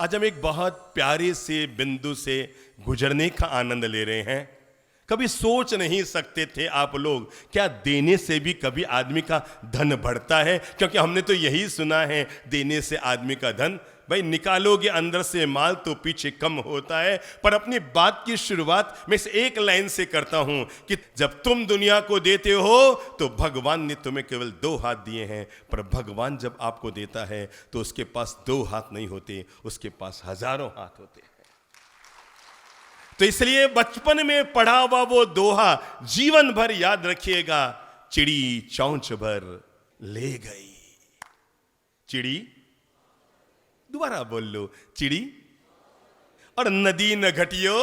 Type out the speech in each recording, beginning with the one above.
आज हम एक बहुत प्यारे से बिंदु से गुजरने का आनंद ले रहे हैं। कभी सोच नहीं सकते थे आप लोग, क्या देने से भी कभी आदमी का धन बढ़ता है? क्योंकि हमने तो यही सुना है, देने से आदमी का धन, भाई निकालोगे अंदर से माल तो पीछे कम होता है। पर अपनी बात की शुरुआत मैं इस एक लाइन से करता हूं कि जब तुम दुनिया को देते हो तो भगवान ने तुम्हें केवल 2 हाथ दिए हैं, पर भगवान जब आपको देता है तो उसके पास 2 हाथ नहीं होते, उसके पास हजारों हाथ होते हैं। तो इसलिए बचपन में पढ़ा हुआ वो दोहा जीवन भर याद रखिएगा, चिड़ी चौंच भर ले गई। चिड़ी, दोबारा बोल लो, चिड़ी और नदी न घटियो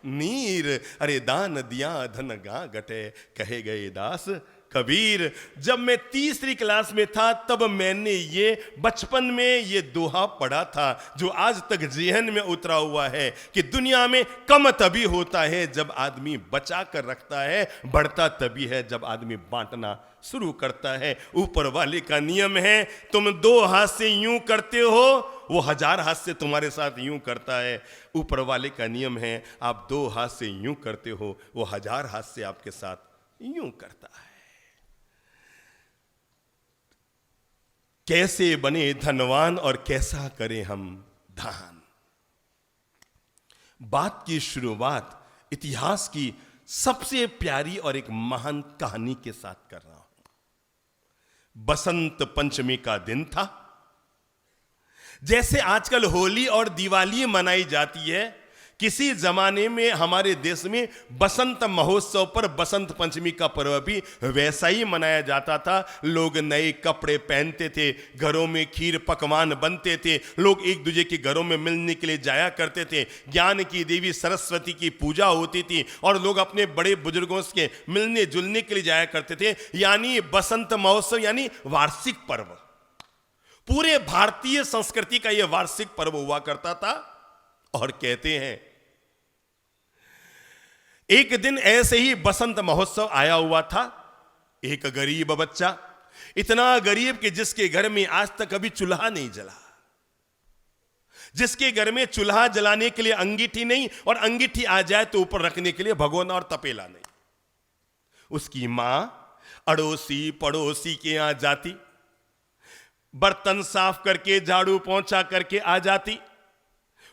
नीर, अरे दान दिया धन गा घटे, कहे गए दास कबीर। जब मैं तीसरी क्लास में था तब मैंने ये बचपन में ये दोहा पढ़ा था, जो आज तक जहन में उतरा हुआ है कि दुनिया में कम तभी होता है जब आदमी बचा कर रखता है, बढ़ता तभी है जब आदमी बांटना शुरू करता है। ऊपर वाले का नियम है, तुम 2 हाथ से यूं करते हो, वो 1000 हाथ से तुम्हारे साथ यूं करता है। ऊपर वाले का नियम है, आप 2 हाथ से यूं करते हो, वो 1000 हाथ से आपके साथ यूं करता है। कैसे बने धनवान और कैसा करें हम दान। बात की शुरुआत इतिहास की सबसे प्यारी और एक महान कहानी के साथ कर रहा हूं। बसंत पंचमी का दिन था। जैसे आजकल होली और दिवाली मनाई जाती है, किसी जमाने में हमारे देश में बसंत महोत्सव पर बसंत पंचमी का पर्व भी वैसा ही मनाया जाता था। लोग नए कपड़े पहनते थे, घरों में खीर पकवान बनते थे, लोग एक दूसरे के घरों में मिलने के लिए जाया करते थे, ज्ञान की देवी सरस्वती की पूजा होती थी और लोग अपने बड़े बुजुर्गों से मिलने जुलने के लिए जाया करते थे। यानी बसंत महोत्सव यानी वार्षिक पर्व, पूरे भारतीय संस्कृति का यह वार्षिक पर्व हुआ करता था। और कहते हैं एक दिन ऐसे ही बसंत महोत्सव आया हुआ था। एक गरीब बच्चा, इतना गरीब कि जिसके घर में आज तक कभी चूल्हा नहीं जला, जिसके घर में चूल्हा जलाने के लिए अंगीठी नहीं और अंगीठी आ जाए तो ऊपर रखने के लिए भगोना और तपेला नहीं। उसकी मां अड़ोसी पड़ोसी के यहां जाती, बर्तन साफ करके झाड़ू पोंछा करके आ जाती,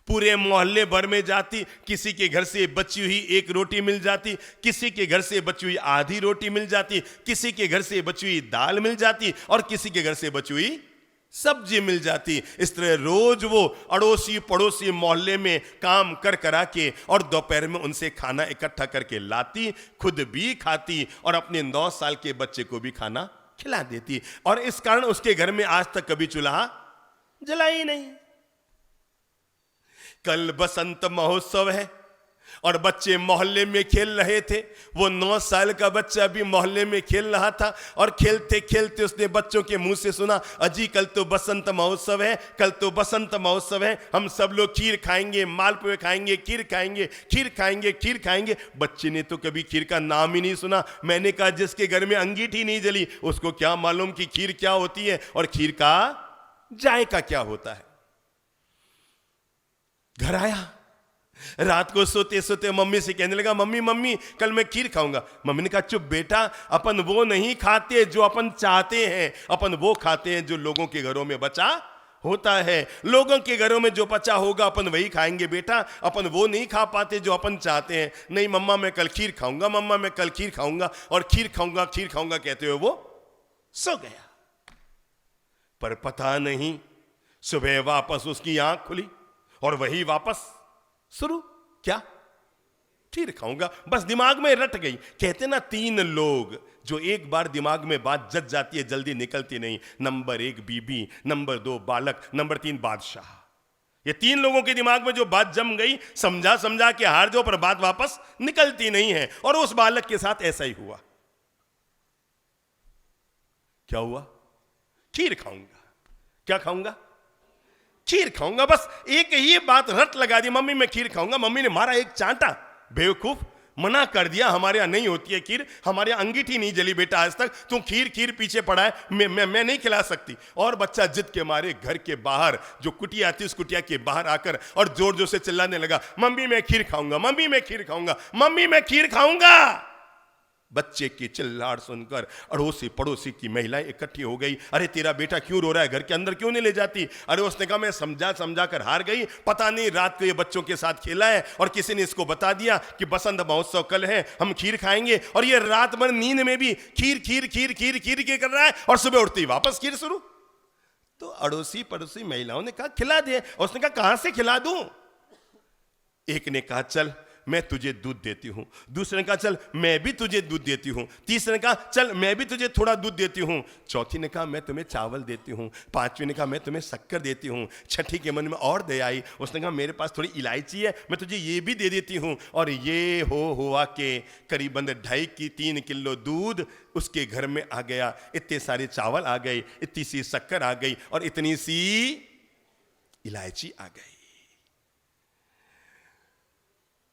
पूरे मोहल्ले भर में जाती, किसी के घर से बची हुई 1 रोटी मिल जाती, किसी के घर से बची हुई आधी रोटी मिल जाती, किसी के घर से बची हुई दाल मिल जाती और किसी के घर से बची हुई सब्जी मिल जाती। इस तरह रोज वो अड़ोसी पड़ोसी मोहल्ले में काम कर करा के और दोपहर में उनसे खाना इकट्ठा करके लाती, खुद भी खाती और अपने 9 साल के बच्चे को भी खाना खिला देती। और इस कारण उसके घर में आज तक कभी चूल्हा जला ही नहीं। कल बसंत महोत्सव है और बच्चे मोहल्ले में खेल रहे थे। वो 9 साल का बच्चा भी मोहल्ले में खेल रहा था और खेलते खेलते उसने बच्चों के मुंह से सुना, अजी कल तो बसंत महोत्सव है, कल तो बसंत महोत्सव है, हम सब लोग खीर खाएंगे, मालपुए खाएंगे, खीर खाएंगे, खीर खाएंगे, खीर खाएंगे। बच्चे ने तो कभी खीर का नाम ही नहीं सुना। मैंने कहा जिसके घर में अंगीठी नहीं जली उसको क्या मालूम कि खीर क्या होती है और खीर का जायका क्या होता है। घर आया, रात को सोते सोते मम्मी से कहने लगा, मम्मी मम्मी कल मैं खीर खाऊंगा। मम्मी ने कहा चुप बेटा, अपन वो नहीं खाते जो अपन चाहते हैं, अपन वो खाते हैं जो लोगों के घरों में बचा होता है। लोगों के घरों में जो बचा होगा अपन वही खाएंगे बेटा, अपन वो नहीं खा पाते जो अपन चाहते हैं। नहीं मम्मा मैं कल खीर खाऊंगा, मम्मा मैं कल खीर खाऊंगा, और खीर खाऊंगा खीर खाऊंगा कहते हुए वो सो गया। पर पता नहीं सुबह वापस उसकी आंख खुली और वही वापस शुरू, क्या खीर खाऊंगा, बस दिमाग में रट गई। कहते ना 3 लोग जो एक बार दिमाग में बात जच जाती है जल्दी निकलती नहीं। नंबर 1 बीबी, नंबर 2 बालक, नंबर 3 बादशाह। ये 3 लोगों के दिमाग में जो बात जम गई, समझा समझा के हार जाओ, पर बात वापस निकलती नहीं है। और उस बालक के साथ ऐसा ही हुआ। क्या हुआ? खीर खाऊंगा। क्या खाऊंगा? खीर खाऊंगा। बस एक ही बात रट लगा दी, मम्मी मैं खीर खाऊंगा। मम्मी ने मारा एक चांटा, बेवकूफ मना कर दिया, हमारे यहाँ नहीं होती है खीर, हमारे यहाँ अंगीठी नहीं जली बेटा आज तक, तू खीर खीर पीछे पड़ा है, मैं नहीं खिला सकती। और बच्चा जिद के मारे घर के बाहर जो कुटिया थी उस कुटिया के बाहर आकर और जोर जोर से चिल्लाने लगा, मम्मी मैं खीर खाऊंगा, मम्मी मैं खीर खाऊंगा, मम्मी मैं खीर खाऊंगा। बच्चे की चिल्लाड़ सुनकर अड़ोसी पड़ोसी की महिलाएं इकट्ठी हो गई। अरे तेरा बेटा क्यों रो रहा है, घर के अंदर क्यों नहीं ले जाती? अरे उसने कहा मैं समझा समझा कर हार गई, पता नहीं रात को ये बच्चों के साथ खेला है और किसी ने इसको बता दिया कि बसंत महोत्सव कल है, हम खीर खाएंगे, और ये रात भर नींद में भी खीर खीर खीर खीर खीर के कर रहा है और सुबह उठते ही वापस खीर शुरू। तो अड़ोसी पड़ोसी महिलाओं ने कहा खिला दे। उसने कहा कहां से खिला दूं? एक ने कहा चल मैं तुझे दूध देती हूं, दूसरे ने कहा चल मैं भी तुझे दूध देती हूं, तीसरे ने कहा चल मैं भी तुझे थोड़ा दूध देती हूं, चौथी ने कहा मैं तुम्हें चावल देती हूं, पांचवी ने कहा मैं तुम्हें शक्कर देती हूं, छठी के मन में और दया आई, उसने कहा मेरे पास थोड़ी इलायची है मैं तुझे ये भी दे देती हूं। और ये हुआ के करीबन 2.5-3 किलो दूध उसके घर में आ गया, इतने सारे चावल आ गए, इतनी सी शक्कर आ गई और इतनी सी इलायची आ गई।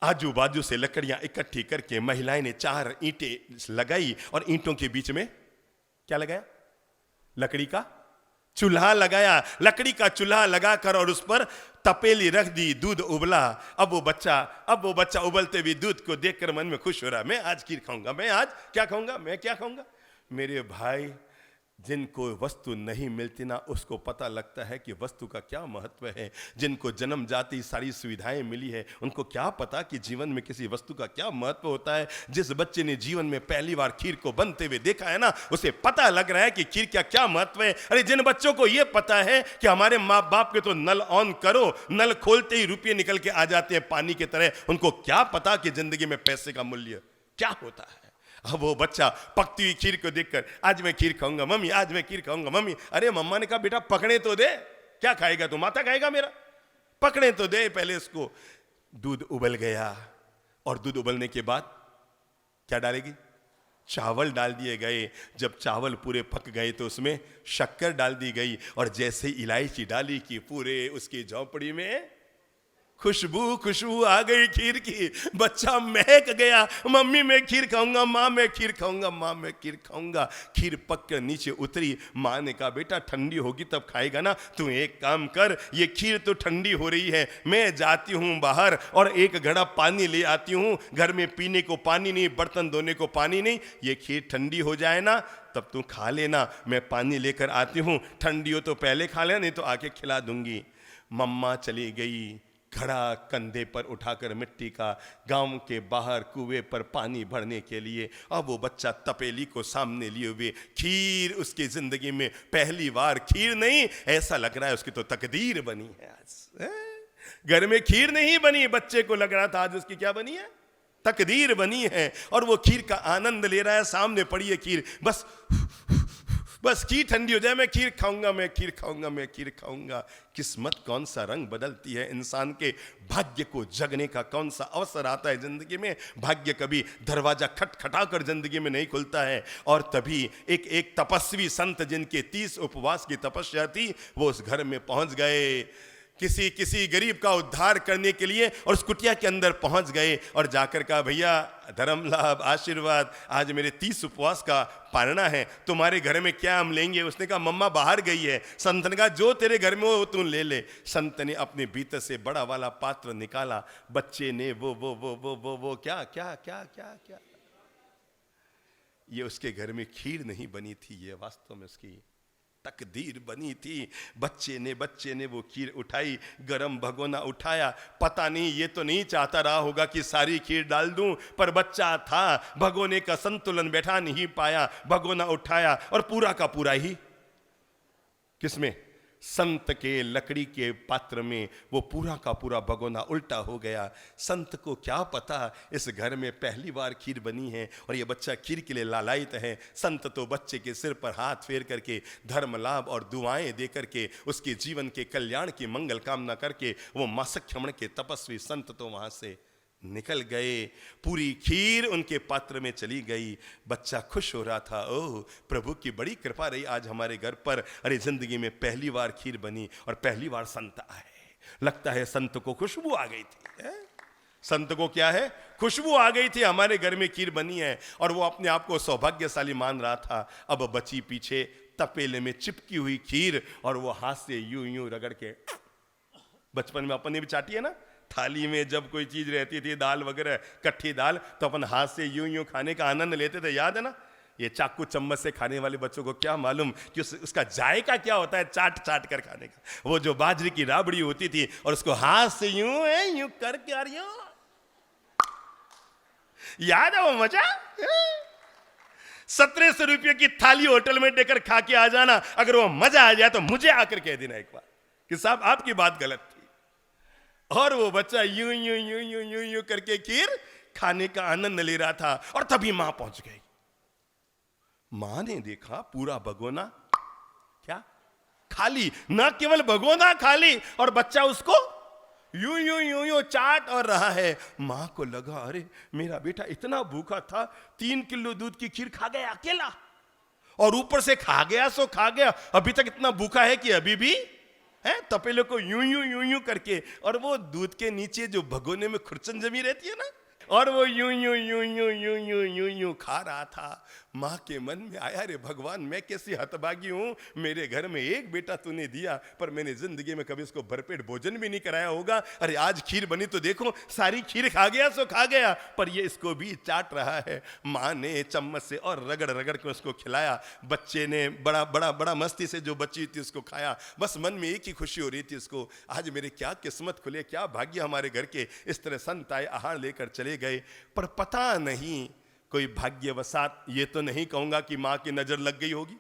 आजू बाजू से लकड़ियां इकट्ठी करके महिलाएं ने 4 ईंटें लगाई और ईंटों के बीच में क्या लगाया? लकड़ी का चूल्हा लगाया। लकड़ी का चूल्हा लगाकर और उस पर तपेली रख दी, दूध उबला। अब वो बच्चा उबलते हुए दूध को देखकर मन में खुश हो रहा, मैं आज खीर खाऊंगा, मैं आज क्या खाऊंगा, मैं क्या खाऊंगा। मेरे भाई, जिनको वस्तु नहीं मिलती ना उसको पता लगता है कि वस्तु का क्या महत्व है। जिनको जन्म जाती सारी सुविधाएं मिली है उनको क्या पता कि जीवन में किसी वस्तु का क्या महत्व होता है। जिस बच्चे ने जीवन में पहली बार खीर को बनते हुए देखा है ना, उसे पता लग रहा है कि खीर का क्या महत्व है। अरे जिन बच्चों को यह पता है कि हमारे माँ बाप के तो नल ऑन करो, नल खोलते ही रुपये निकल के आ जाते हैं पानी की तरह, उनको क्या पता कि जिंदगी में पैसे का मूल्य क्या होता है। अब वो बच्चा पकती हुई खीर को देखकर आज मैं खीर खाऊंगा मम्मी, आज मैं खीर खाऊंगा मम्मी। अरे मम्मा ने कहा बेटा पकड़े तो दे, क्या खाएगा तू, माथा खाएगा मेरा, पकड़े तो दे पहले इसको। दूध उबल गया और दूध उबलने के बाद क्या डालेगी? चावल डाल दिए गए। जब चावल पूरे पक गए तो उसमें शक्कर डाल दी गई और जैसे इलायची डाली कि पूरे उसकी झोंपड़ी में खुशबू आ गई खीर की। बच्चा महक गया, मम्मी मैं खीर खाऊंगा, माँ मैं खीर खाऊंगा, माँ मैं खीर खाऊंगा। खीर पक कर नीचे उतरी। माँ ने कहा बेटा ठंडी होगी तब खाएगा ना, तू एक काम कर, ये खीर तो ठंडी हो रही है, मैं जाती हूँ बाहर और एक घड़ा पानी ले आती हूँ। घर में पीने को पानी नहीं, बर्तन धोने को पानी नहीं, ये खीर ठंडी हो जाए ना तब तू खा लेना, मैं पानी लेकर आती हूँ, ठंडी हो तो पहले खा लेना, नहीं तो आके खिला दूंगी। मम्मा चली गई, घड़ा कंधे पर उठाकर मिट्टी का गांव के बाहर कुएं पर पानी भरने के लिए। अब वो बच्चा तपेली को सामने लिए हुए, खीर उसकी जिंदगी में पहली बार, खीर नहीं ऐसा लग रहा है उसकी तो तकदीर बनी है आज। घर में खीर नहीं बनी, बच्चे को लग रहा था आज उसकी क्या बनी है, तकदीर बनी है। और वो खीर का आनंद ले रहा है, सामने पड़ी है खीर, बस खीर ठंडी हो जाए, मैं खीर खाऊंगा, मैं खीर खाऊंगा, मैं खीर खाऊंगा। किस्मत कौन सा रंग बदलती है इंसान के, भाग्य को जगने का कौन सा अवसर आता है जिंदगी में। भाग्य कभी दरवाजा खटखटा कर जिंदगी में नहीं खुलता है। और तभी एक तपस्वी संत जिनके 30 उपवास की तपस्या थी, वो उस घर में पहुंच गए किसी गरीब का उद्धार करने के लिए, और उस कुटिया के अंदर पहुंच गए और जाकर कहा भैया धर्म लाभ आशीर्वाद, आज मेरे 30 उपवास का पालना है, तुम्हारे घर में क्या हम लेंगे। उसने कहा मम्मा बाहर गई है। संत ने कहा जो तेरे घर में हो वो तू ले ले। संत ने अपने भीतर से बड़ा वाला पात्र निकाला, बच्चे ने वो क्या क्या क्या क्या क्या, ये उसके घर में खीर नहीं बनी थी, ये वास्तव में उसकी तकदीर बनी थी। बच्चे ने वो खीर उठाई, गरम भगोना उठाया। पता नहीं ये तो नहीं चाहता रहा होगा कि सारी खीर डाल दूं, पर बच्चा था, भगोने का संतुलन बैठा नहीं पाया, भगोना उठाया और पूरा का पूरा ही किसमें, संत के लकड़ी के पात्र में वो पूरा का पूरा भगोना उल्टा हो गया। संत को क्या पता इस घर में पहली बार खीर बनी है और ये बच्चा खीर के लिए लालायित है। संत तो बच्चे के सिर पर हाथ फेर करके धर्म लाभ और दुआएं दे करके उसके जीवन के कल्याण की मंगल कामना करके वो मासख्यमण के तपस्वी संत तो वहां से निकल गए। पूरी खीर उनके पात्र में चली गई। बच्चा खुश हो रहा था, ओह प्रभु की बड़ी कृपा रही आज हमारे घर पर। अरे जिंदगी में पहली बार खीर बनी और पहली बार संत आए, लगता है संत को खुशबू आ गई थी। संत को क्या है, खुशबू आ गई थी, हमारे घर में खीर बनी है, और वो अपने आप को सौभाग्यशाली मान रहा था। अब बची पीछे तपेले में चिपकी हुई खीर, और वो हाथ से यूं यूं रगड़ के, बचपन में अपन ने भी चाटी है ना, थाली में जब कोई चीज रहती थी, दाल वगैरह, कट्ठी दाल, तो अपन हाथ से यूं यूं खाने का आनंद लेते थे, याद है ना। ये चाकू चम्मच से खाने वाले बच्चों को क्या मालूम कि उसका जायका क्या होता है, चाट चाट कर खाने का। वो जो बाजरे की राबड़ी होती थी, और उसको हाथ से यूं करके, और यूं, याद है वो मजा। 1700 रुपये की थाली होटल में देकर खा के आ जाना, अगर वो मजा आ जाए तो मुझे आकर कह देना एक बार कि साहब आपकी बात गलत थी। और वो बच्चा यूं यूं यूं यूं यूं यूं करके खीर खाने का आनंद ले रहा था, और तभी मां पहुंच गई। मां ने देखा पूरा भगोना क्या खाली, ना केवल भगोना खाली, और बच्चा उसको यूं यूं यूं यूं चाट और रहा है। मां को लगा, अरे मेरा बेटा इतना भूखा था, 3 किलो दूध की खीर खा गया अकेला, और ऊपर से खा गया सो खा गया, अभी तक इतना भूखा है कि अभी भी है तपेले को यूं यूं यूं यूं करके, और वो दूध के नीचे जो भगोने में खुरचन जमी रहती है ना, और वो यूं यूं यूं यूं यूं यूं यूं यूं खा रहा था। माँ के मन में आया, रे भगवान मैं कैसी हतभागी हूं, मेरे घर में एक बेटा तूने दिया, पर मैंने जिंदगी में कभी इसको भरपेट भोजन भी नहीं कराया होगा। अरे आज खीर बनी तो देखो, सारी खीर खा गया सो खा गया, पर ये इसको भी चाट रहा है। माँ ने चम्मच से और रगड़ रगड़ के उसको खिलाया। बच्चे ने बड़ा बड़ा बड़ा मस्ती से जो बची थी उसको खाया। बस मन में एक ही खुशी हो रही थी उसको, आज मेरे क्या किस्मत खुले, क्या भाग्य हमारे घर के, इस तरह संत आए आहार लेकर चले गए। पर पता नहीं कोई भाग्यवशात, ये तो नहीं कहूंगा कि माँ की नजर लग गई होगी,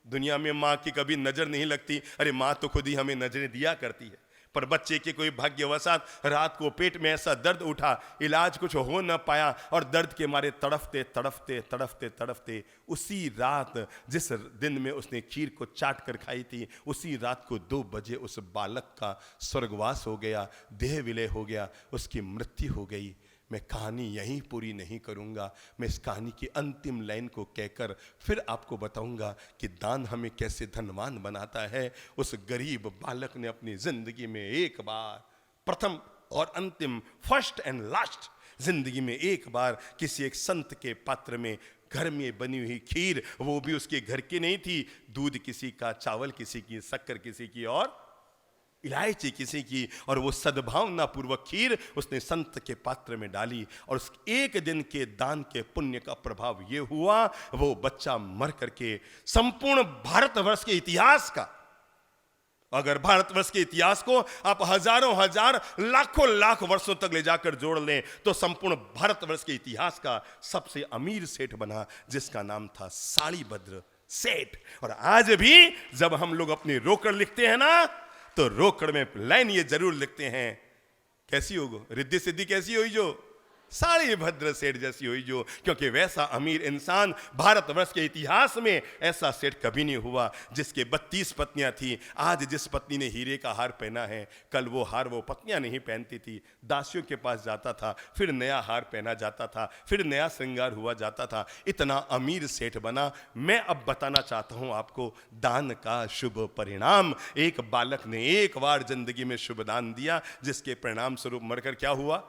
दुनिया में माँ की कभी नजर नहीं लगती, अरे माँ तो खुद ही हमें नजरें दिया करती है। पर बच्चे के कोई भाग्यवशात रात को पेट में ऐसा दर्द उठा, इलाज कुछ हो न पाया, और दर्द के मारे तड़फते तड़फते तड़फते तड़फते उसी रात, जिस दिन में उसने खीर को चाट कर खाई थी, उसी रात को 2 बजे उस बालक का स्वर्गवास हो गया, देह विलय हो गया, उसकी मृत्यु हो गई। मैं कहानी यहीं पूरी नहीं करूंगा, मैं इस कहानी की अंतिम लाइन को कहकर फिर आपको बताऊंगा कि दान हमें कैसे धनवान बनाता है। उस गरीब बालक ने अपनी जिंदगी में एक बार, प्रथम और अंतिम, फर्स्ट एंड लास्ट, जिंदगी में एक बार किसी एक संत के पात्र में घर में बनी हुई खीर, वो भी उसके घर की नहीं थी, दूध किसी का, चावल किसी की, शक्कर किसी की, और इलायची किसी की, और वो सद्भावना पूर्वक खीर उसने संत के पात्र में डाली, और उस एक दिन के दान के पुण्य का प्रभाव ये हुआ, वो बच्चा मर करके संपूर्ण भारतवर्ष के इतिहास का, अगर भारतवर्ष के इतिहास को आप हजारों हजार लाखों लाख वर्षों तक ले जाकर जोड़ लें, तो संपूर्ण भारतवर्ष के इतिहास का सबसे अमीर सेठ बना, जिसका नाम था साड़ीभद्र सेठ। और आज भी जब हम लोग अपनी रोकड़ लिखते हैं ना, तो रोकड़ में लाइन ये जरूर लिखते हैं, कैसी होगी रिद्धि सिद्धि, कैसी हुई जो साड़ीभद्र सेठ जैसी हुई जो, क्योंकि वैसा अमीर इंसान भारतवर्ष के इतिहास में ऐसा सेठ कभी नहीं हुआ, जिसके 32 पत्नियां थी। आज जिस पत्नी ने हीरे का हार पहना है, कल वो हार वो पत्नियां नहीं पहनती थी, दासियों के पास जाता था, फिर नया हार पहना जाता था, फिर नया श्रृंगार हुआ जाता था, इतना अमीर सेठ बना। मैं अब बताना चाहता हूं आपको दान का शुभ परिणाम। एक बालक ने एक बार जिंदगी में शुभ दान दिया, जिसके परिणाम स्वरूप मरकर क्या हुआ,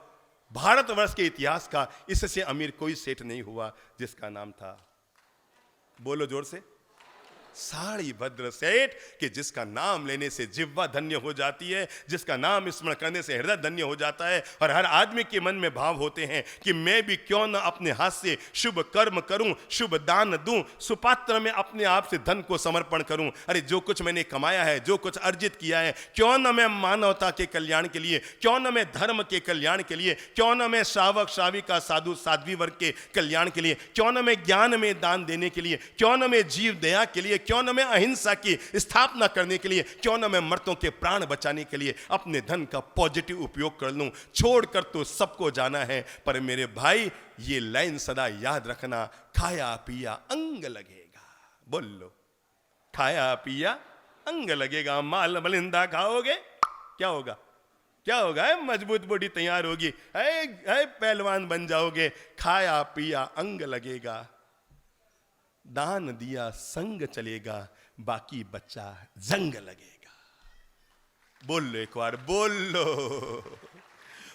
भारतवर्ष के इतिहास का इससे अमीर कोई सेठ नहीं हुआ, जिसका नाम था, बोलो जोर से, साड़ीभद्र सेठ, कि जिसका नाम लेने से जिह्वा धन्य हो जाती है, जिसका नाम स्मरण करने से हृदय धन्य हो जाता है, और हर आदमी के मन में भाव होते हैं कि मैं भी क्यों न अपने हाथ से शुभ कर्म करूं, शुभ दान दूं, सुपात्र में अपने आप से धन को समर्पण करूं। अरे जो कुछ मैंने कमाया है, जो कुछ अर्जित किया है, क्यों न मैं मानवता के कल्याण के लिए, क्यों न मैं धर्म के कल्याण के लिए, क्यों न मैं श्रावक श्राविका साधु साध्वी वर्ग के कल्याण के लिए, क्यों न मैं ज्ञान में दान देने के लिए, क्यों न मैं जीव दया के लिए, क्यों न मैं अहिंसा की स्थापना करने के लिए, क्यों न मैं मर्तों के प्राण बचाने के लिए अपने धन का पॉजिटिव उपयोग कर लूं। छोड़कर तो सबको जाना है, पर मेरे भाई ये लाइन सदा याद रखना, खाया पिया अंग लगेगा। बोल लो, खाया पिया अंग लगेगा। माल मलिंदा खाओगे क्या होगा, क्या होगा, मजबूत बॉडी तैयार होगी, पहलवान बन जाओगे। खाया पिया अंग लगेगा, दान दिया संग चलेगा, बाकी बच्चा जंग लगेगा। बोल लो एक बार, बोल लो।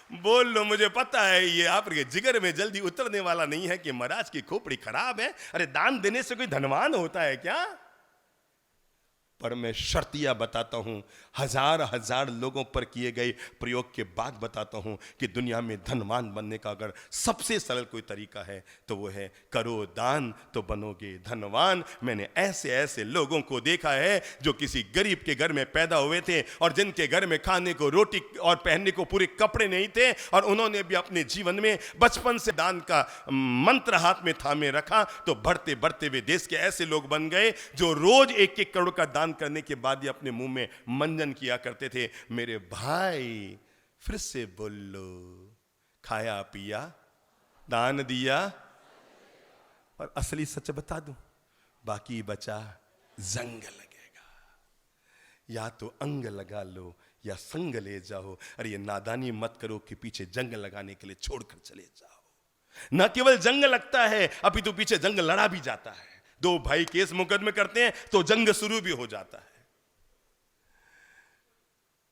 बोल लो, मुझे पता है ये आपके जिगर में जल्दी उतरने वाला नहीं है कि महाराज की खोपड़ी खराब है। अरे दान देने से कोई धनवान होता है क्या? पर मैं शर्तिया बताता हूं, हजार हजार लोगों पर किए गए प्रयोग के बाद बताता हूं कि दुनिया में धनवान बनने का अगर सबसे सरल कोई तरीका है तो वो है करो दान तो बनोगे धनवान। मैंने ऐसे ऐसे लोगों को देखा है जो किसी गरीब के घर में पैदा हुए थे और जिनके घर में खाने को रोटी और पहनने को पूरे कपड़े नहीं थे, और उन्होंने भी अपने जीवन में बचपन से दान का मंत्र हाथ में थामे रखा, तो बढ़ते बढ़ते वे देश के ऐसे लोग बन गए जो रोज 1-1 करोड़ का दान करने के बाद ही अपने मुंह में मंजन किया करते थे। मेरे भाई फिर से बोलो, खाया पिया दान दिया। और असली सच बता दूं, बाकी बचा जंग लगेगा। या तो अंग लगा लो या संग ले जाओ। अरे ये नादानी मत करो कि पीछे जंग लगाने के लिए छोड़कर चले जाओ। न केवल जंग लगता है, अभी तो पीछे जंग लड़ा भी जाता है। 2 भाई केस मुकदमे करते हैं तो जंग शुरू भी हो जाता है।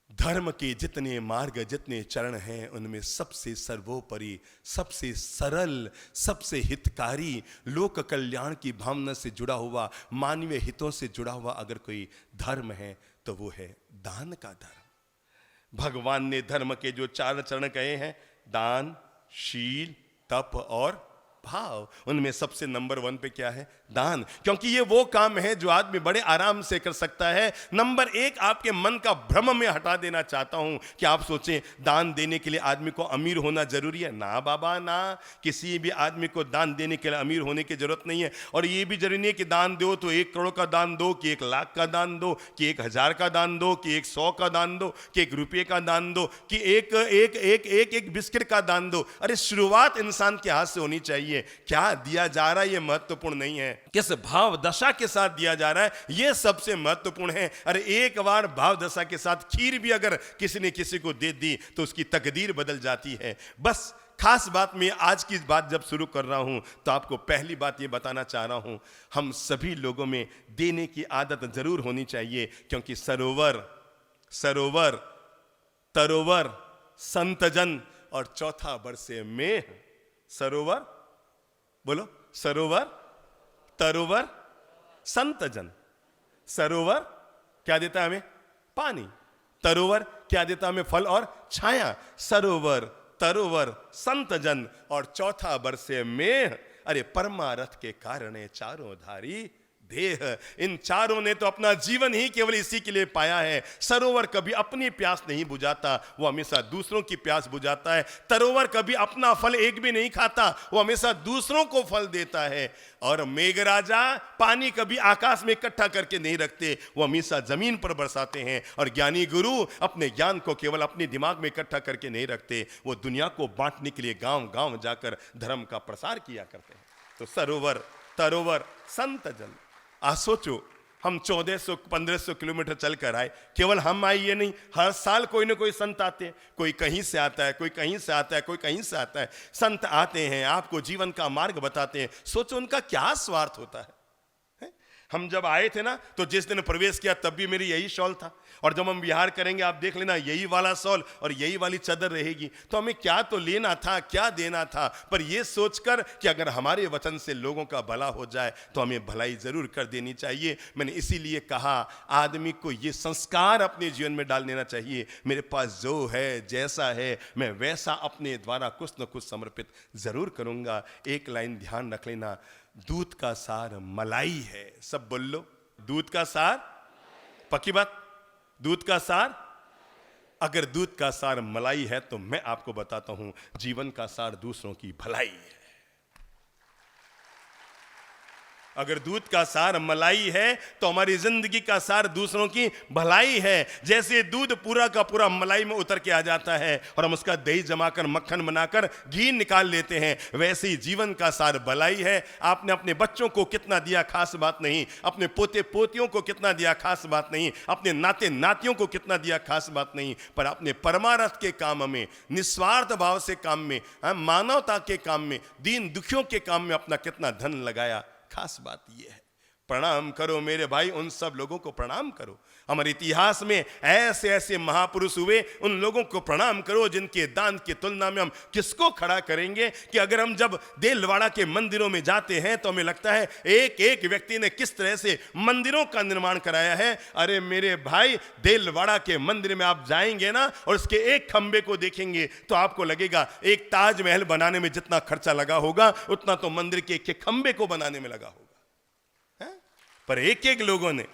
धर्म के जितने मार्ग, जितने चरण हैं, उनमें सबसे सर्वोपरि, सबसे सरल, सबसे हितकारी, लोक कल्याण की भावना से जुड़ा हुआ, मानवीय हितों से जुड़ा हुआ अगर कोई धर्म है तो वो है दान का धर्म। भगवान ने धर्म के जो 4 चरण कहे हैं, दान, शील, तप और भाव, उनमें सबसे नंबर 1 पे क्या है? दान। क्योंकि ये वो काम है जो आदमी बड़े आराम से कर सकता है। नंबर 1 आपके मन का भ्रम में हटा देना चाहता हूं कि आप सोचें दान देने के लिए आदमी को अमीर होना जरूरी है। ना बाबा ना, किसी भी आदमी को दान देने के लिए अमीर होने की जरूरत नहीं है। और ये भी जरूरी नहीं है कि दान दो तो 1 करोड़ का दान दो, कि 1 लाख का दान दो, कि 1000 का दान दो, कि 100 का दान दो, कि 1 रुपये का दान दो, कि एक बिस्किट का दान दो। अरे शुरुआत इंसान के हाथ से होनी चाहिए। क्या दिया जा रहा है ये महत्वपूर्ण नहीं है, किस भाव दशा के साथ दिया जा रहा है ये सबसे महत्वपूर्ण है। अरे एक बार भाव दशा के साथ खीर भी अगर किसी ने किसी को दे दी तो उसकी तकदीर बदल जाती है। बस खास बात में आज की बात जब शुरू कर रहा हूं तो आपको पहली बात ये बताना चाह रहा हूं, हम सभी लोगों में देने की आदत जरूर होनी चाहिए। क्योंकि सरोवर, तरोवर, संतजन और चौथा बरसे मेह। सरोवर बोलो, सरोवर, तरोवर, संतजन। सरोवर क्या देता है हमें? पानी। तरोवर क्या देता है हमें? फल और छाया। सरोवर, तरोवर, संतजन और चौथा बरसे मेह। अरे परमारथ के कारण चारों धारी देह। इन चारों ने तो अपना जीवन ही केवल इसी के लिए पाया है। सरोवर कभी अपनी प्यास नहीं बुझाता, वो हमेशा दूसरों की प्यास बुझाता है। तरोवर कभी अपना फल एक भी नहीं खाता, वो हमेशा दूसरों को फल देता है। और मेघराजा पानी कभी आकाश में इकट्ठा करके नहीं रखते, वो हमेशा जमीन पर बरसाते हैं। और ज्ञानी गुरु अपने ज्ञान को केवल अपने दिमाग में इकट्ठा करके नहीं रखते, वो दुनिया को बांटने के लिए गांव गांव जाकर धर्म का प्रसार किया करते हैं। तो सरोवर, तरोवर, संतजन। आज सोचो, हम 1400-1500 किलोमीटर चलकर आए। केवल हम आए ये नहीं, हर साल कोई ना कोई संत आते हैं। कोई कहीं से आता है, कोई कहीं से आता है, कोई कहीं से आता है। संत आते हैं, आपको जीवन का मार्ग बताते हैं। सोचो उनका क्या स्वार्थ होता है। हम जब आए थे ना तो जिस दिन प्रवेश किया तब भी मेरी यही शॉल था, और जब हम विहार करेंगे आप देख लेना यही वाला शॉल और यही वाली चादर रहेगी। तो हमें क्या तो लेना था, क्या देना था, पर यह सोचकर कि अगर हमारे वचन से लोगों का भला हो जाए तो हमें भलाई जरूर कर देनी चाहिए। मैंने इसीलिए कहा आदमी को ये संस्कार अपने जीवन में डाल लेना चाहिए, मेरे पास जो है जैसा है मैं वैसा अपने द्वारा कुछ न कुछ समर्पित जरूर करूंगा। एक लाइन ध्यान रख लेना, दूध का सार मलाई है। सब बोल लो, दूध का सार। पक्की बात, दूध का सार। अगर दूध का सार मलाई है तो मैं आपको बताता हूं जीवन का सार दूसरों की भलाई है। अगर दूध का सार मलाई है तो हमारी जिंदगी का सार दूसरों की भलाई है। जैसे दूध पूरा का पूरा मलाई में उतर के आ जाता है और हम उसका दही जमाकर मक्खन बनाकर घी निकाल लेते हैं, वैसे ही जीवन का सार भलाई है। आपने अपने बच्चों को कितना दिया खास बात नहीं, अपने पोते पोतियों को कितना दिया खास बात नहीं, अपने नाते नातियों को कितना दिया खास बात नहीं, पर अपने परमार्थ के काम में, निस्वार्थ भाव से काम में, मानवता के काम में, दीन दुखियों के काम में अपना कितना धन लगाया, खास बात यह है। प्रणाम करो मेरे भाई, उन सब लोगों को प्रणाम करो। हमारे इतिहास में ऐसे ऐसे महापुरुष हुए, उन लोगों को प्रणाम करो जिनके दान की तुलना में हम किसको खड़ा करेंगे। कि अगर हम जब देलवाड़ा के मंदिरों में जाते हैं तो हमें लगता है एक एक व्यक्ति ने किस तरह से मंदिरों का निर्माण कराया है। अरे मेरे भाई, देलवाड़ा के मंदिर में आप जाएंगे ना और उसके एक खंबे को देखेंगे तो आपको लगेगा एक ताजमहल बनाने में जितना खर्चा लगा होगा उतना तो मंदिर के एक खंबे को बनाने में लगा होगा। पर एक एक लोगों ने,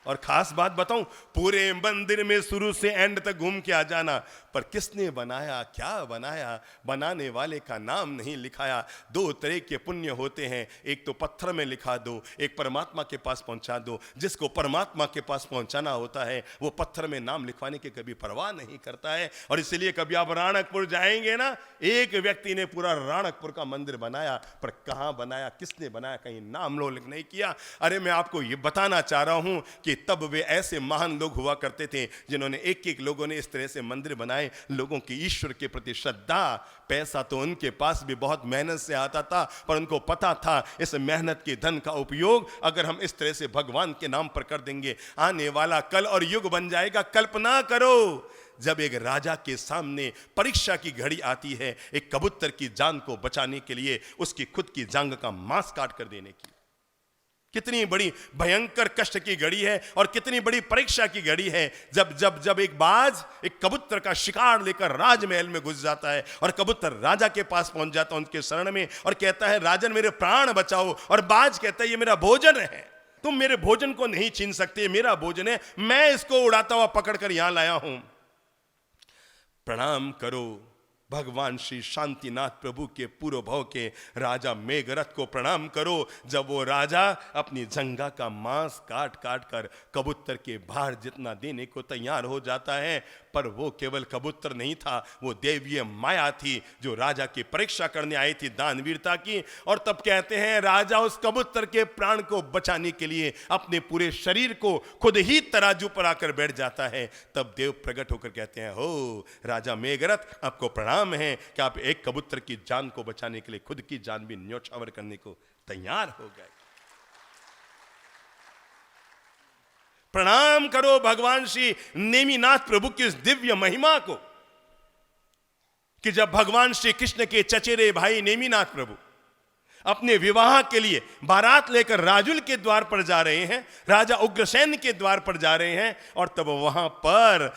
और खास बात बताऊं, पूरे मंदिर में शुरू से एंड तक घूम के आ जाना, पर किसने बनाया, क्या बनाया, बनाने वाले का नाम नहीं लिखाया। दो तरह के पुण्य होते हैं, एक तो पत्थर में लिखा दो, एक परमात्मा के पास पहुंचा दो। जिसको परमात्मा के पास पहुंचाना होता है वो पत्थर में नाम लिखवाने की कभी परवाह नहीं करता है। और इसलिए कभी आप राणकपुर जाएंगे ना, एक व्यक्ति ने पूरा राणकपुर का मंदिर बनाया, पर कहां बनाया, किसने बनाया, कहीं नाम लो लिख नहीं किया। अरे मैं आपको ये बताना चाह रहा हूं कि तब वे ऐसे महान लोग हुआ करते थे जिन्होंने एक एक लोगों ने इस तरह से मंदिर बनाए, लोगों की ईश्वर के प्रति श्रद्धा। पैसा तो उनके पास भी बहुत मेहनत से आता था, पर उनको पता था इस मेहनत के धन का उपयोग अगर हम इस तरह से भगवान के नाम पर कर देंगे, आने वाला कल और युग बन जाएगा। कल्पना करो, जब एक राजा के सामने परीक्षा की घड़ी आती है, एक कबूतर की जान को बचाने के लिए उसकी खुद की जांग का मांस काट कर देने की, कितनी बड़ी भयंकर कष्ट की घड़ी है और कितनी बड़ी परीक्षा की घड़ी है। जब जब जब एक बाज एक कबूतर का शिकार लेकर राजमहल में घुस जाता है और कबूतर राजा के पास पहुंच जाता है उनके शरण में और कहता है, राजन मेरे प्राण बचाओ। और बाज कहता है, ये मेरा भोजन है, तुम मेरे भोजन को नहीं छीन सकते, मेरा भोजन है, मैं इसको उड़ाता हुआ पकड़कर यहां लाया हूं। प्रणाम करो भगवान श्री शांतिनाथ प्रभु के पूर्व भव के राजा मेघरथ को प्रणाम करो। जब वो राजा अपनी जंगा का मांस काट काट कर कबूतर के भार जितना देने को तैयार हो जाता है, पर वो केवल कबूतर नहीं था, वो देवीय माया थी जो राजा की परीक्षा करने आई थी दानवीरता की। और तब कहते हैं राजा उस कबूतर के प्राण को बचाने के लिए अपने पूरे शरीर को खुद ही तराजू पर आकर बैठ जाता है। तब देव प्रकट होकर कहते हैं, हो राजा मेघरथ, आपको प्रणाम है कि आप एक कबूतर की जान को बचाने के लिए खुद की जान भी न्योछावर करने को तैयार हो गए। प्रणाम करो भगवान श्री नेमिनाथ प्रभु की इस दिव्य महिमा को कि जब भगवान श्री कृष्ण के चचेरे भाई नेमिनाथ प्रभु अपने विवाह के लिए बारात लेकर राजुल के द्वार पर जा रहे हैं, राजा उग्रसेन के द्वार पर जा रहे हैं, और तब वहां पर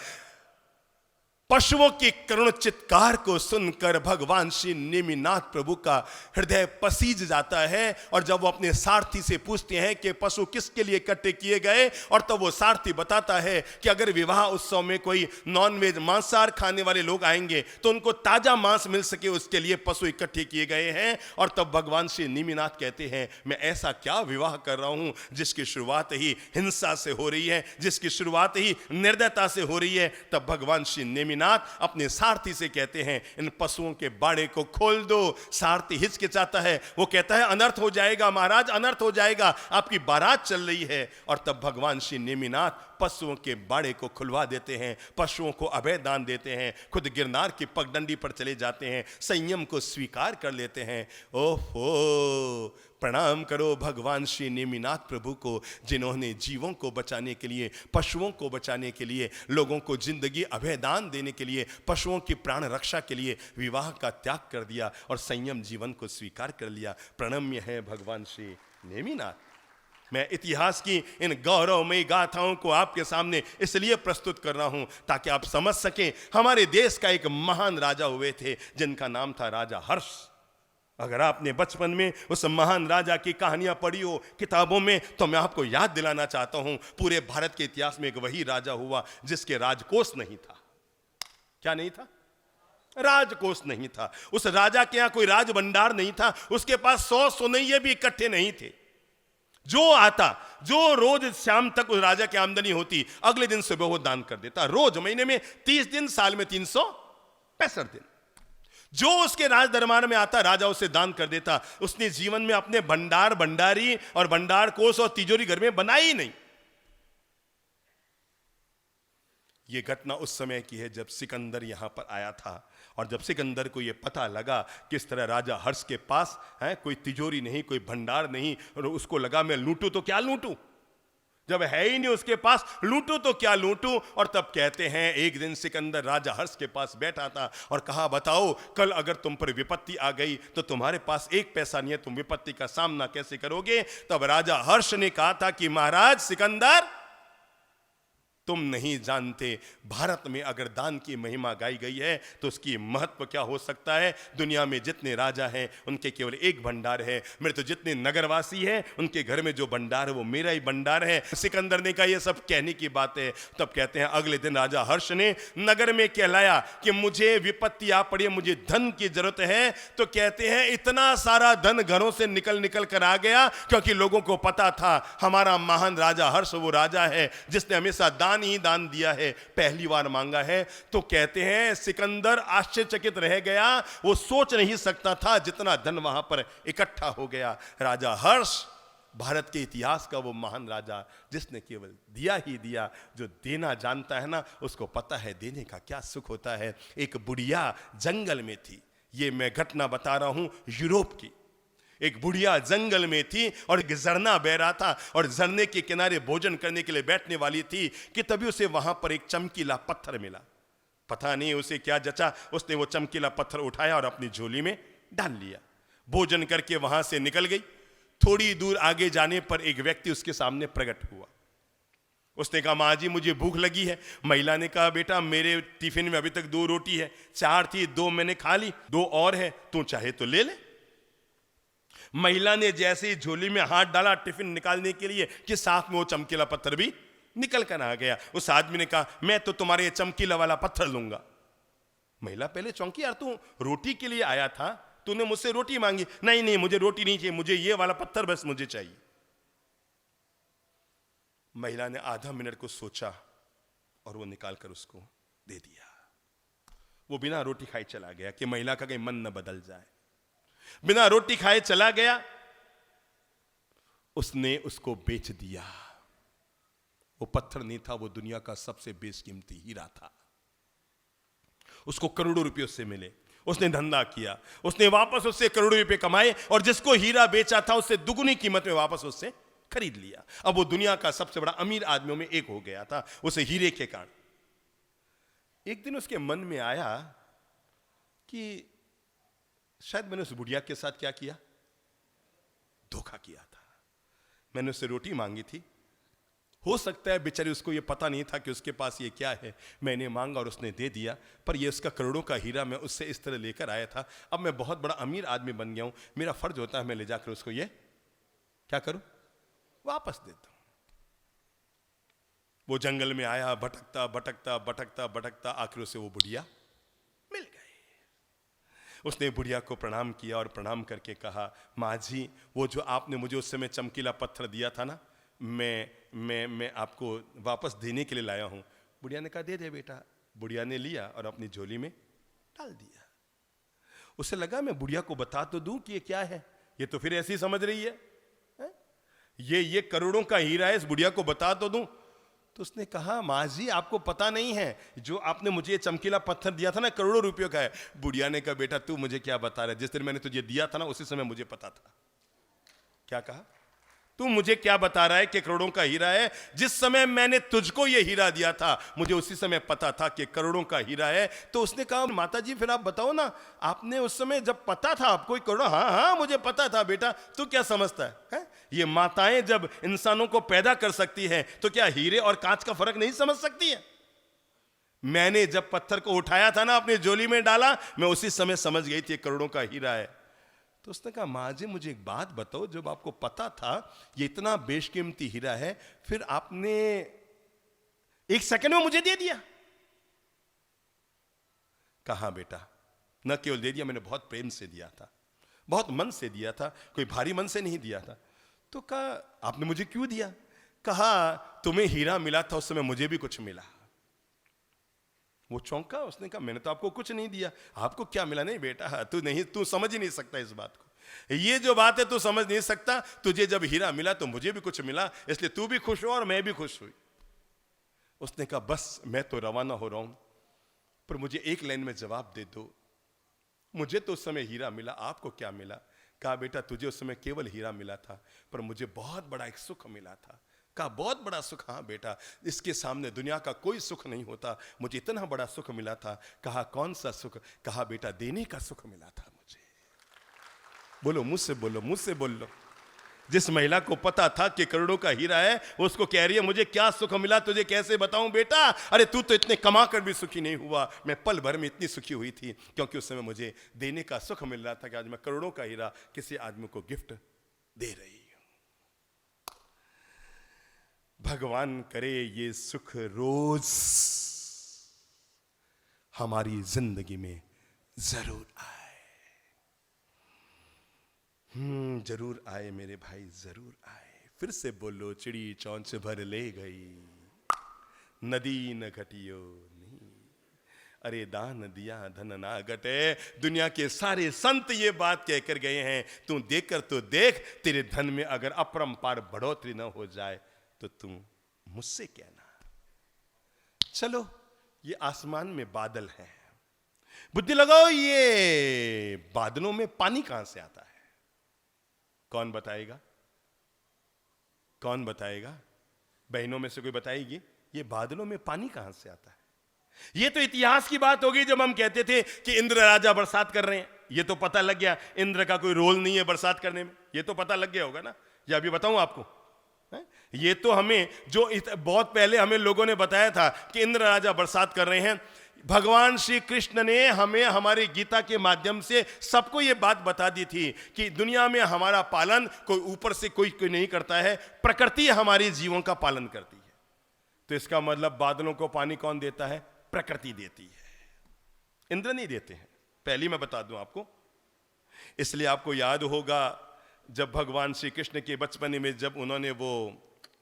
पशुओं की करुण चित्कार को सुनकर भगवान श्री नेमिनाथ प्रभु का हृदय पसीज जाता है। और जब वो अपने सारथी से पूछते हैं कि पशु किसके लिए इकट्ठे किए गए, और तब वो सारथी बताता है कि अगर विवाह उत्सव में कोई नॉनवेज मांसाहार खाने वाले लोग आएंगे तो उनको ताजा मांस मिल सके, उसके लिए पशु इकट्ठे किए गए हैं। और तब भगवान श्री नेमिनाथ कहते हैं, मैं ऐसा क्या विवाह कर रहा हूं जिसकी शुरुआत ही हिंसा से हो रही है, जिसकी शुरुआत ही निर्दयता से हो रही है। तब भगवान श्री नेमिनाथ अपने सारथी से कहते हैं, इन पशुओं के बाड़े को खोल दो। सारथी हिचकिचाता है, वो कहता है, अनर्थ हो जाएगा महाराज, अनर्थ हो जाएगा, आपकी बारात चल रही है। और तब भगवान श्री नेमिनाथ पशुओं के बाड़े को खुलवा देते हैं, पशुओं को अभय दान देते हैं, खुद गिरनार की पगडंडी पर चले जाते हैं, संयम को स्वीकार कर लेते हैं। ओहो, प्रणाम करो भगवान श्री नेमिनाथ प्रभु को जिन्होंने जीवों को बचाने के लिए, पशुओं को बचाने के लिए, लोगों को जिंदगी अभयदान देने के लिए, पशुओं की प्राण रक्षा के लिए विवाह का त्याग कर दिया और संयम जीवन को स्वीकार कर लिया। प्रणम्य है भगवान श्री नेमिनाथ। मैं इतिहास की इन गौरवमयी गाथाओं को आपके सामने इसलिए प्रस्तुत कर रहा हूं ताकि आप समझ सकें, हमारे देश का एक महान राजा हुए थे जिनका नाम था राजा हर्ष। अगर आपने बचपन में उस महान राजा की कहानियां पढ़ी हो किताबों में, तो मैं आपको याद दिलाना चाहता हूं, पूरे भारत के इतिहास में एक वही राजा हुआ जिसके राजकोष नहीं था। क्या नहीं था? राजकोष नहीं था। उस राजा के यहां कोई राज भंडार नहीं था, उसके पास 100 सोनैये भी इकट्ठे नहीं थे। जो आता, जो रोज शाम तक उस राजा की आमदनी होती, अगले दिन सुबह वो दान कर देता। रोज, महीने में 30 दिन, साल में 365 दिन। जो उसके राज दरबार में आता, राजा उसे दान कर देता। उसने जीवन में अपने भंडार, भंडारी और भंडार कोष और तिजोरी घर में बनाई नहीं। ये घटना उस समय की है जब सिकंदर यहाँ पर आया था। और जब सिकंदर को ये पता लगा किस तरह राजा हर्ष के पास है कोई तिजोरी नहीं, कोई भंडार नहीं, और उसको लगा मैं लूटूं तो क्या लूटूं, जब है ही नहीं उसके पास, लूटूं तो क्या लूटूं। और तब कहते हैं एक दिन सिकंदर राजा हर्ष के पास बैठा था और कहा बताओ कल अगर तुम पर विपत्ति आ गई तो तुम्हारे पास एक पैसा नहीं है, तुम विपत्ति का सामना कैसे करोगे। तब राजा हर्ष ने कहा था कि महाराज सिकंदर, तुम नहीं जानते भारत में अगर दान की महिमा गाई गई है तो उसकी महत्व क्या हो सकता है। दुनिया में जितने राजा हैं उनके केवल एक भंडार है, मेरे तो जितने नगरवासी हैं उनके घर में जो भंडार है वो मेरा ही भंडार है। सिकंदर ने कहा ये सब कहने की बात है। तब कहते हैं अगले दिन राजा हर्ष ने नगर में कहलाया कि मुझे विपत्ति आ पड़ी, मुझे धन की जरूरत है। तो कहते हैं इतना सारा धन घरों से निकल निकल कर आ गया, क्योंकि लोगों को पता था हमारा महान राजा हर्ष वो राजा है जिसने हमेशा दान ही दान दिया है, पहली बार मांगा है। तो कहते हैं सिकंदर आश्चर्यचकित रह गया, वो सोच नहीं सकता था जितना धन वहां पर इकट्ठा हो गया। राजा हर्ष भारत के इतिहास का वो महान राजा जिसने केवल दिया ही दिया। जो देना जानता है ना उसको पता है देने का क्या सुख होता है। एक बुढ़िया जंगल में थी, ये मैं घटना बता रहा हूं यूरोप की। एक बुढ़िया जंगल में थी और एक झरना बह रहा था और झरने के किनारे भोजन करने के लिए बैठने वाली थी कि तभी उसे वहां पर एक चमकीला पत्थर मिला। पता नहीं उसे क्या जचा, उसने वो चमकीला पत्थर उठाया और अपनी झोली में डाल लिया। भोजन करके वहां से निकल गई। थोड़ी दूर आगे जाने पर एक व्यक्ति उसके सामने प्रकट हुआ। उसने कहा माँ जी मुझे भूख लगी है। महिला ने कहा बेटा मेरे टिफिन में अभी तक 2 रोटी है, 4 थी, 2 मैंने खा ली, 2 और है, तू चाहे तो ले ले। महिला ने जैसे ही झोली में हाथ डाला टिफिन निकालने के लिए कि साथ में वो चमकीला पत्थर भी निकल कर आ गया। उस आदमी ने कहा मैं तो तुम्हारे ये चमकीला वाला पत्थर लूंगा। महिला पहले चौंकी, यार तू रोटी के लिए आया था, तूने मुझसे रोटी मांगी। नहीं नहीं मुझे रोटी नहीं चाहिए, मुझे ये वाला पत्थर बस मुझे चाहिए। महिला ने आधा मिनट को सोचा और वो निकालकर उसको दे दिया। वो बिना रोटी खाए चला गया कि महिला का कहीं मन न बदल जाए। बिना रोटी खाए चला गया। उसने उसको बेच दिया। वो पत्थर नहीं था, वो दुनिया का सबसे बेशकीमती हीरा था। उसको करोड़ों रुपए उससे मिले। उसने धंधा किया, उसने वापस उससे करोड़ों रुपए कमाए और जिसको हीरा बेचा था उससे दुगुनी कीमत में वापस उससे खरीद लिया। अब वो दुनिया का सबसे बड़ा अमीर आदमियों में एक हो गया था उसे हीरे के कारण। एक दिन उसके मन में आया कि शायद मैंने उस बुढ़िया के साथ क्या किया, धोखा किया था। मैंने उससे रोटी मांगी थी, हो सकता है बेचारी उसको ये पता नहीं था कि उसके पास ये क्या है। मैंने मांगा और उसने दे दिया, पर ये उसका करोड़ों का हीरा मैं उससे इस तरह लेकर आया था। अब मैं बहुत बड़ा अमीर आदमी बन गया हूं, मेरा फर्ज होता है मैं ले जाकर उसको ये क्या करूं, वापस देता हूं। वो जंगल में आया, भटकता भटकता भटकता भटकता आखिर उसे वो बुढ़िया मिल गई। उसने बुढ़िया को प्रणाम किया और प्रणाम करके कहा माँ जी वो जो आपने मुझे उस समय चमकीला पत्थर दिया था ना, मैं आपको वापस देने के लिए लाया हूं। बुढ़िया ने कहा दे दे बेटा। बुढ़िया ने लिया और अपनी झोली में डाल दिया। उसे लगा मैं बुढ़िया को बता तो दूं कि ये क्या है, ये तो फिर ऐसी समझ रही है, ये करोड़ों का हीरा है, इस बुढ़िया को बता तो दूं। तो उसने कहा माँ जी आपको पता नहीं है, जो आपने मुझे ये चमकीला पत्थर दिया था ना करोड़ों रुपयों का है। बुढ़िया ने कहा बेटा तू मुझे क्या बता रहा है, जिस दिन मैंने तुझे दिया था ना उसी समय मुझे पता था। क्या कहा, तू मुझे क्या बता रहा है कि करोड़ों का हीरा है? जिस समय मैंने तुझको ये हीरा दिया था मुझे उसी समय पता था कि करोड़ों का हीरा है। तो उसने कहा माता जी फिर आप बताओ ना, आपने उस समय जब पता था आपको करोड़ों, हाँ हाँ मुझे पता था बेटा, तू क्या समझता है? ये माताएं जब इंसानों को पैदा कर सकती हैं तो क्या हीरे और कांच का फर्क नहीं समझ सकती है? मैंने जब पत्थर को उठाया था ना अपनी झोली में डाला, मैं उसी समय समझ गई थी करोड़ों का हीरा है। तो उसने कहा माँ जी मुझे एक बात बताओ, जब आपको पता था ये इतना बेशकीमती हीरा है फिर आपने 1 सेकंड में मुझे दे दिया? कहा बेटा न केवल दे दिया, मैंने बहुत प्रेम से दिया था, बहुत मन से दिया था, कोई भारी मन से नहीं दिया था। तो कहा आपने मुझे क्यों दिया? कहा तुम्हें हीरा मिला था उस समय मुझे भी कुछ मिला। वो चौंका, उसने कहा मैंने तो आपको कुछ नहीं दिया। आपको क्या मिला? नहीं बेटा तू समझ ही नहीं सकता इस बात को, ये जो बात है तू समझ नहीं सकता। तुझे जब हीरा मिला तो मुझे भी कुछ मिला, इसलिए तू भी खुश हो और मैं भी खुश हुई। उसने कहा बस मैं तो रवाना हो रहा हूं, पर मुझे एक लाइन में जवाब दे दो, मुझे तो उस समय हीरा मिला, आपको क्या मिला? कहा बेटा तुझे उस समय केवल हीरा मिला था, पर मुझे बहुत बड़ा एक सुख मिला था। कहा बहुत बड़ा सुख? हाँ बेटा, इसके सामने दुनिया का कोई सुख नहीं होता, मुझे इतना बड़ा सुख मिला था। कहा कौन सा सुख? कहा बेटा देने का सुख मिला था मुझे। बोलो मुझसे, बोलो मुझसे, बोलो। जिस महिला को पता था कि करोड़ों का हीरा है, उसको कह रही है मुझे क्या सुख मिला, तुझे कैसे बताऊं बेटा? अरे तू तो इतने कमा कर भी सुखी नहीं हुआ, मैं पल भर में इतनी सुखी हुई थी, क्योंकि उस समय मुझे देने का सुख मिल रहा था कि आज मैं करोड़ों का हीरा किसी आदमी को गिफ्ट दे रही हूं। भगवान करे ये सुख रोज हमारी जिंदगी में जरूर आए। जरूर आए मेरे भाई, जरूर आए। फिर से बोलो, चिड़ी चौंच भर ले गई, नदी न घटियो नहीं। अरे दान दिया धन ना घटे। दुनिया के सारे संत ये बात कहकर गए हैं, तू देखकर तो देख, तेरे धन में अगर अपरंपार बढ़ोतरी न हो जाए तो तुम मुझसे कहना। चलो, ये आसमान में बादल हैं, बुद्धि लगाओ, ये बादलों में पानी कहां से आता है? कौन बताएगा? कौन बताएगा? बहनों में से कोई बताएगी ये बादलों में पानी कहां से आता है? ये तो इतिहास की बात होगी, जब हम कहते थे कि इंद्र राजा बरसात कर रहे हैं। ये तो पता लग गया इंद्र का कोई रोल नहीं है बरसात करने में, ये तो पता लग गया होगा ना। या अभी बताऊं आपको? ये तो हमें जो बहुत पहले हमें लोगों ने बताया था कि इंद्र राजा बरसात कर रहे हैं। भगवान श्री कृष्ण ने हमें हमारी गीता के माध्यम से सबको ये बात बता दी थी कि दुनिया में हमारा पालन कोई ऊपर से कोई नहीं करता है, प्रकृति हमारे जीवों का पालन करती है। तो इसका मतलब बादलों को पानी कौन देता है? प्रकृति देती है, इंद्र नहीं देते हैं। पहली मैं बता दूं आपको, इसलिए आपको याद होगा जब भगवान श्री कृष्ण के बचपन में जब उन्होंने वो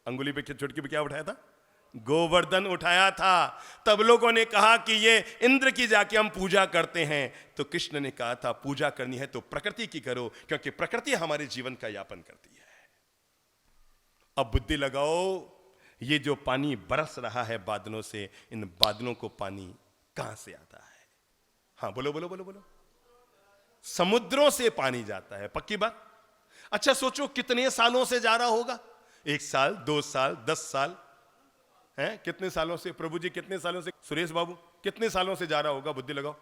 अंगुली पे चुटकी पे क्या उठाया था? गोवर्धन उठाया था। तब लोगों ने कहा कि ये इंद्र की जाके हम पूजा करते हैं। तो कृष्ण ने कहा था पूजा करनी है तो प्रकृति की करो, क्योंकि प्रकृति हमारे जीवन का यापन करती है। अब बुद्धि लगाओ, ये जो पानी बरस रहा है बादलों से, इन बादलों को पानी कहां से आता है? हाँ बोलो बोलो बोलो बोलो। समुद्रों से पानी जाता है, पक्की बात। अच्छा सोचो कितने सालों से जा रहा होगा? 1 साल, 2 साल, 10 साल हैं? कितने सालों से? प्रभु जी कितने सालों से? सुरेश बाबू कितने सालों से जा रहा होगा? बुद्धि लगाओ।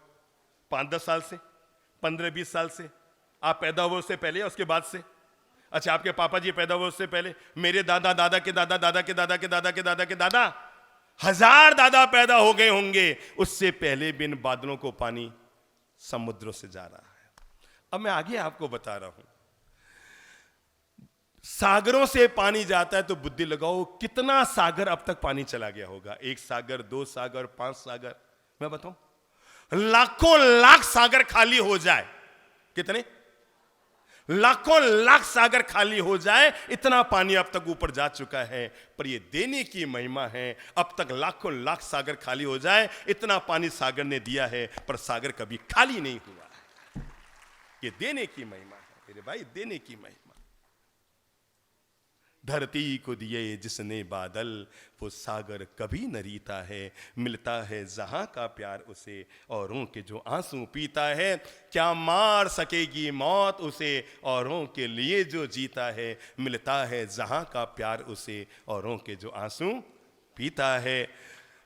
5-10 साल से, 15-20 साल से। आप पैदा हुए उससे पहले या उसके बाद से? अच्छा आपके पापा जी पैदा हुए उससे पहले, मेरे दादा दादा के दादा दादा के दादा के दादा के दादा के दादा, 1000 दादा पैदा हो गए होंगे, उससे पहले भी इन बादलों को पानी समुद्रों से जा रहा है। अब मैं आगे आपको बता रहा हूं, सागरों से पानी जाता है तो बुद्धि लगाओ कितना सागर अब तक पानी चला गया होगा? 1 सागर, 2 सागर, 5 सागर। मैं बताऊं, लाखों लाख सागर खाली हो जाए, कितने लाखों लाख सागर खाली हो जाए, इतना पानी अब तक ऊपर जा चुका है। पर ये देने की महिमा है, अब तक लाखों लाख सागर खाली हो जाए, इतना पानी सागर ने दिया है, पर सागर कभी खाली नहीं हुआ है। ये देने की महिमा है मेरे भाई, देने की महिमा। धरती को दिए जिसने बादल, वो सागर कभी न रीता है। मिलता है जहां का प्यार उसे, औरों के जो आंसू पीता है। क्या मार सकेगी मौत उसे, औरों के लिए जो जीता है। मिलता है जहां का प्यार उसे, औरों के जो आंसू पीता है।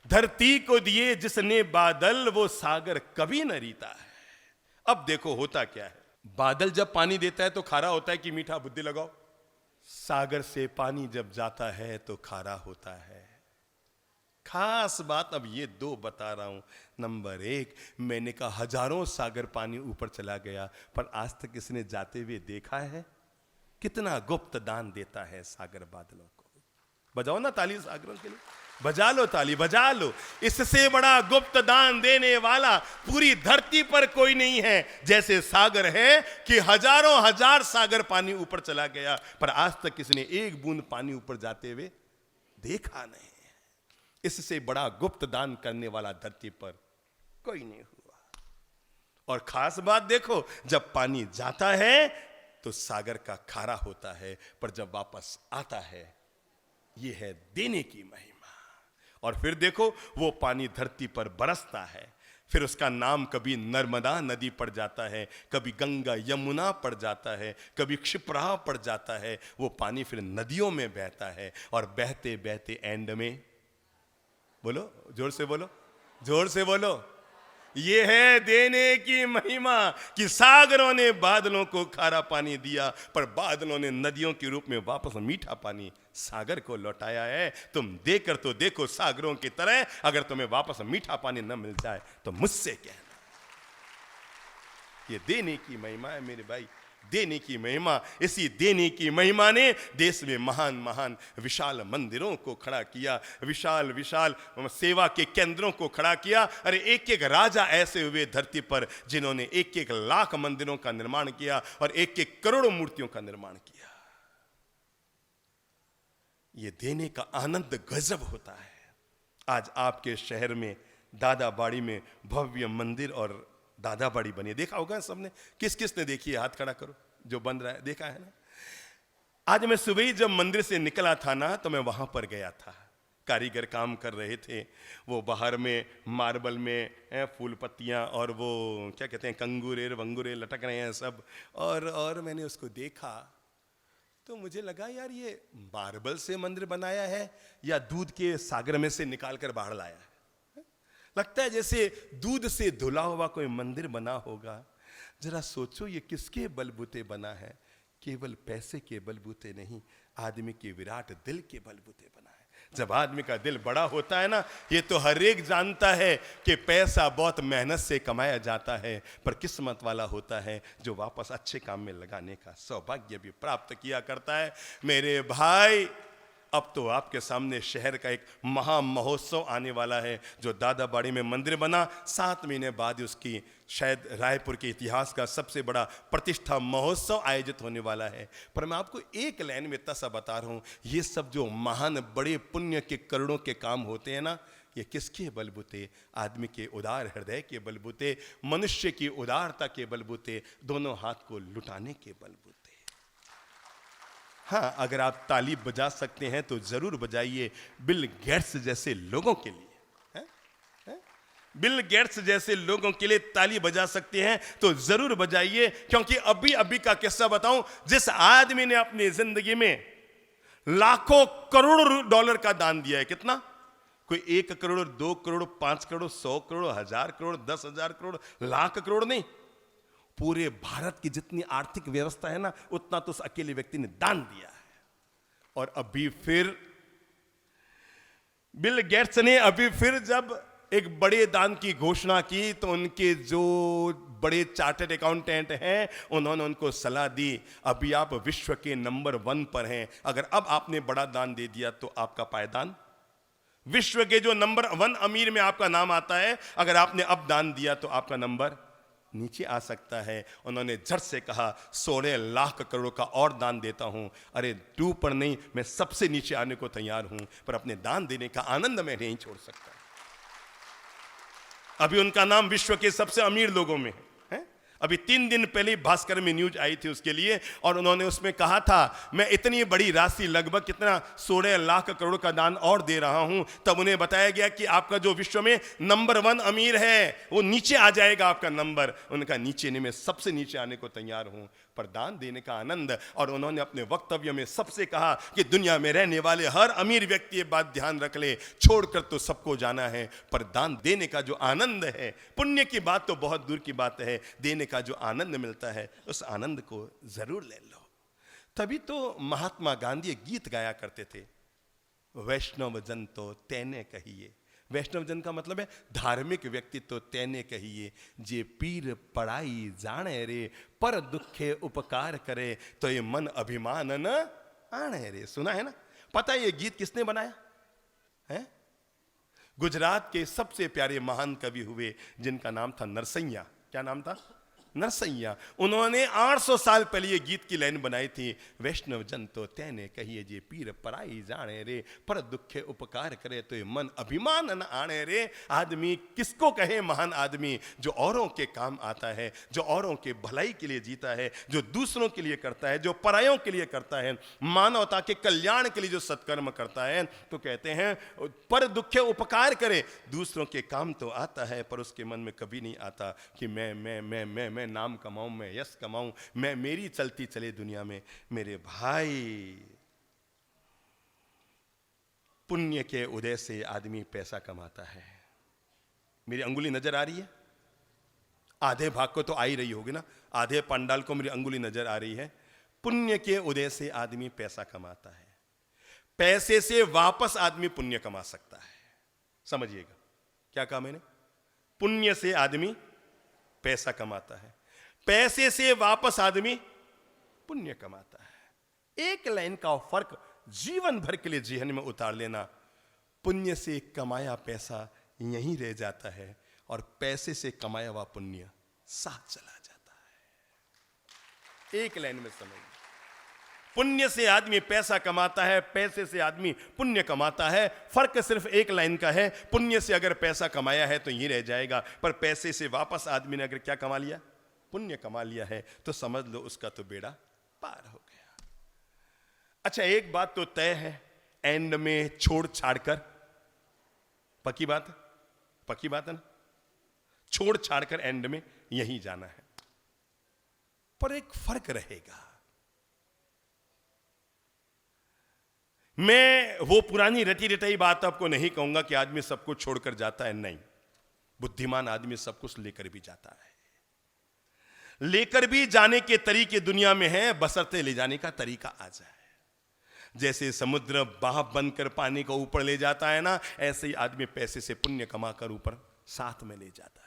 धरती को दिए जिसने बादल, वो सागर कभी न रीता है। अब देखो होता क्या है, बादल जब पानी देता है तो खारा होता है कि मीठा? बुद्धि लगाओ। सागर से पानी जब जाता है तो खारा होता है। खास बात अब ये 2 बता रहा हूं। नंबर 1, मैंने कहा हजारों सागर पानी ऊपर चला गया, पर आज तक किसने जाते हुए देखा है? कितना गुप्त दान देता है सागर बादलों को। बजाओ ना ताली सागरों के लिए, बजा लो ताली, बजा लो। इससे बड़ा गुप्त दान देने वाला पूरी धरती पर कोई नहीं है। जैसे सागर है कि हजारों हजार सागर पानी ऊपर चला गया, पर आज तक किसने एक बूंद पानी ऊपर जाते हुए देखा नहीं। इससे बड़ा गुप्त दान करने वाला धरती पर कोई नहीं हुआ। और खास बात देखो, जब पानी जाता है तो सागर का खारा होता है, पर जब वापस आता है, यह है देने की महिमा। और फिर देखो वो पानी धरती पर बरसता है, फिर उसका नाम कभी नर्मदा नदी पड़ जाता है, कभी गंगा यमुना पड़ जाता है, कभी क्षिप्रा पड़ जाता है। वो पानी फिर नदियों में बहता है और बहते बहते एंड में, बोलो जोर से बोलो, जोर से बोलो, ये है देने की महिमा कि सागरों ने बादलों को खारा पानी दिया, पर बादलों ने नदियों के रूप में वापस मीठा पानी सागर को लौटाया है। तुम देकर तो देखो सागरों की तरह, अगर तुम्हें वापस मीठा पानी न मिल जाए तो मुझसे कहना। ये देने की महिमा है मेरे भाई, देने की महिमा। इसी देने की महिमा ने देश में महान महान विशाल मंदिरों को खड़ा किया, विशाल विशाल सेवा के केंद्रों को खड़ा किया। अरे एक एक राजा ऐसे हुए धरती पर जिन्होंने एक एक लाख मंदिरों का निर्माण किया और एक एक करोड़ों मूर्तियों का निर्माण किया। ये देने का आनंद गजब होता है। आज आपके शहर में दादाबाड़ी में भव्य मंदिर और दादाबाड़ी बनी, देखा होगा सबने, किस किस ने देखी है? हाथ खड़ा करो जो बन रहा है, देखा है ना। आज मैं सुबह ही जब मंदिर से निकला था ना, तो मैं वहां पर गया था। कारीगर काम कर रहे थे, वो बाहर में मार्बल में फूल पत्तियां और वो क्या कहते हैं कंगूरे वंगूरे लटक रहे हैं सब, और मैंने उसको देखा तो मुझे लगा यार ये मार्बल से मंदिर बनाया है या दूध के सागर में से निकाल कर बाहर लाया है। लगता है जैसे दूध से धुला हुआ कोई मंदिर बना होगा। जरा सोचो ये किसके बलबूते बना है? केवल पैसे के बलबूते नहीं, आदमी के विराट दिल के बलबूते बना है। जब आदमी का दिल बड़ा होता है ना, ये तो हर एक जानता है कि पैसा बहुत मेहनत से कमाया जाता है, पर किस्मत वाला होता है जो वापस अच्छे काम में लगाने का सौभाग्य भी प्राप्त किया करता है। मेरे भाई, अब तो आपके सामने शहर का एक महा महोत्सव आने वाला है। जो दादाबाड़ी में मंदिर बना, 7 महीने बाद उसकी शायद रायपुर के इतिहास का सबसे बड़ा प्रतिष्ठा महोत्सव आयोजित होने वाला है। पर मैं आपको एक लाइन में इतना सा बता रहा हूँ, ये सब जो महान बड़े पुण्य के करोड़ों के काम होते हैं ना, ये किसके बलबूते? आदमी के उदार हृदय के बलबूते, मनुष्य की उदारता के बलबूते, दोनों हाथ को लुटाने के बलबूते। हाँ, अगर आप ताली बजा सकते हैं तो जरूर बजाइए बिल गेट्स जैसे लोगों के लिए। बिल गेट्स जैसे लोगों के लिए ताली बजा सकते हैं तो जरूर बजाइए, क्योंकि अभी अभी का किस्सा बताऊं, जिस आदमी ने अपनी जिंदगी में लाखों करोड़ डॉलर का दान दिया है। कितना? कोई 1 करोड़, 2 करोड़, 5 करोड़, 100 करोड़, 1000 करोड़, 10,000 करोड़, लाख करोड़ नहीं, पूरे भारत की जितनी आर्थिक व्यवस्था है ना, उतना तो उस अकेले व्यक्ति ने दान दिया है। और अभी फिर बिल गेट्स ने अभी फिर जब एक बड़े दान की घोषणा की, तो उनके जो बड़े चार्टर्ड अकाउंटेंट हैं, उन्होंने उनको सलाह दी, अभी आप विश्व के नंबर 1 पर हैं, अगर अब आपने बड़ा दान दे दिया तो आपका पायदान विश्व के जो नंबर 1 अमीर में आपका नाम आता है, अगर आपने अब दान दिया तो आपका नंबर नीचे आ सकता है। उन्होंने झट से कहा 16 लाख करोड़ का और दान देता हूं। अरे 2 पर नहीं, मैं सबसे नीचे आने को तैयार हूं, पर अपने दान देने का आनंद मैं नहीं छोड़ सकता। अभी उनका नाम विश्व के सबसे अमीर लोगों में है। अभी 3 दिन पहले भास्कर में न्यूज आई थी उसके लिए, और उन्होंने उसमें कहा था मैं इतनी बड़ी राशि, लगभग कितना 16 लाख करोड़ का दान और दे रहा हूं। तब उन्हें बताया गया कि आपका जो विश्व में नंबर 1 अमीर है वो नीचे आ जाएगा आपका नंबर। उनका नीचे नहीं, मैं सबसे नीचे आने को तैयार हूं, पर दान देने का आनंद। और उन्होंने अपने वक्तव्य में सबसे कहा कि दुनिया में रहने वाले हर अमीर व्यक्ति ये बात ध्यान रख ले, छोड़कर तो सबको जाना है, पर दान देने का जो आनंद है, पुण्य की बात तो बहुत दूर की बात है, देने का जो आनंद मिलता है उस आनंद को जरूर ले लो। तभी तो महात्मा गांधी एक गीत गाया करते थे, वैष्णव जन तो तेने कहिए। वैष्णव जन का मतलब है धार्मिक व्यक्ति तो तेने कहिए, जे पीर पढ़ाई जाने रे, पर दुखे उपकार करे, तो ये मन अभिमान न आने रे। सुना है ना? पता है ये गीत किसने बनाया है? गुजरात के सबसे प्यारे महान कवि हुए जिनका नाम था नरसैया। क्या नाम था? नरसैया, उन्होंने 800 साल पहले ये गीत की लाइन बनाई थी। वैष्णव जन तो तेने कहिए जे पीर पराई जाने रे, पर दुखे उपकार करे तो ये मन अभिमान न आने रे। आदमी किसको कहे महान आदमी? जो औरों के काम आता है, जो औरों के भलाई के लिए जीता है, जो दूसरों के लिए करता है, जो परायों के लिए करता है, मानवता के कल्याण के लिए जो सत्कर्म करता है। तो कहते हैं पर दुखे उपकार करे, दूसरों के काम तो आता है पर उसके मन में कभी नहीं आता कि मैं नाम कमाऊं, मैं यश कमाऊं, मैं मेरी चलती चले दुनिया में। मेरे भाई, पुण्य के उदय से आदमी पैसा कमाता है। मेरी अंगुली नजर आ रही है? आधे भाग को तो आ ही रही होगी ना, आधे पंडाल को मेरी अंगुली नजर आ रही है। पुण्य के उदय से आदमी पैसा कमाता है, पैसे से वापस आदमी पुण्य कमा सकता है। समझिएगा क्या कहा मैंने? पुण्य से आदमी पैसा कमाता है, पैसे से वापस आदमी पुण्य कमाता है। एक लाइन का फर्क जीवन भर के लिए जेहन में उतार लेना। पुण्य से कमाया पैसा यहीं रह जाता है और पैसे से कमाया हुआ पुण्य साथ चला जाता है। एक लाइन में समझ, पुण्य से आदमी पैसा कमाता है, पैसे से आदमी पुण्य कमाता है। फर्क सिर्फ एक लाइन का है। पुण्य से अगर पैसा कमाया है तो यहीं रह जाएगा, पर पैसे से वापस आदमी ने अगर क्या कमा लिया? पुण्य कमा लिया है, तो समझ लो उसका तो बेड़ा पार हो गया। अच्छा, एक बात तो तय है, एंड में छोड़ छाड़ कर, पक्की बात है, पक्की बात है ना, छोड़ छाड़ कर एंड में यहीं जाना है। पर एक फर्क रहेगा। मैं वो पुरानी रटी रटाई बात आपको नहीं कहूंगा कि आदमी सब कुछ छोड़कर जाता है, नहीं। बुद्धिमान आदमी सब कुछ लेकर भी जाता है। लेकर भी जाने के तरीके दुनिया में हैं, बशर्ते ले जाने का तरीका आ जाए। जैसे समुद्र बाह बनकर पानी को ऊपर ले जाता है ना, ऐसे ही आदमी पैसे से पुण्य कमाकर ऊपर साथ में ले जाता है।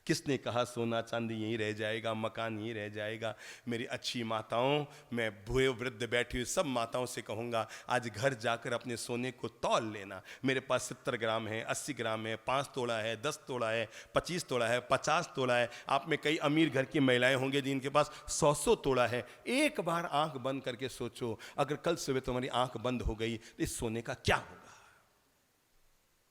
किसने कहा सोना चांदी यहीं रह जाएगा, मकान यहीं रह जाएगा? मेरी अच्छी माताओं, मैं बूढ़े वृद्ध बैठी हुई सब माताओं से कहूँगा, आज घर जाकर अपने सोने को तौल लेना। मेरे पास 70 ग्राम है, 80 ग्राम है, 5 तोला है, 10 तोला है, 25 तोला है, 50 तोला है। आप में कई अमीर घर की महिलाएं होंगे जिनके पास 100 तोला है। एक बार आंख बंद करके सोचो, अगर कल सुबह तुम्हारी आंख बंद हो गई तो इस सोने का क्या होगा?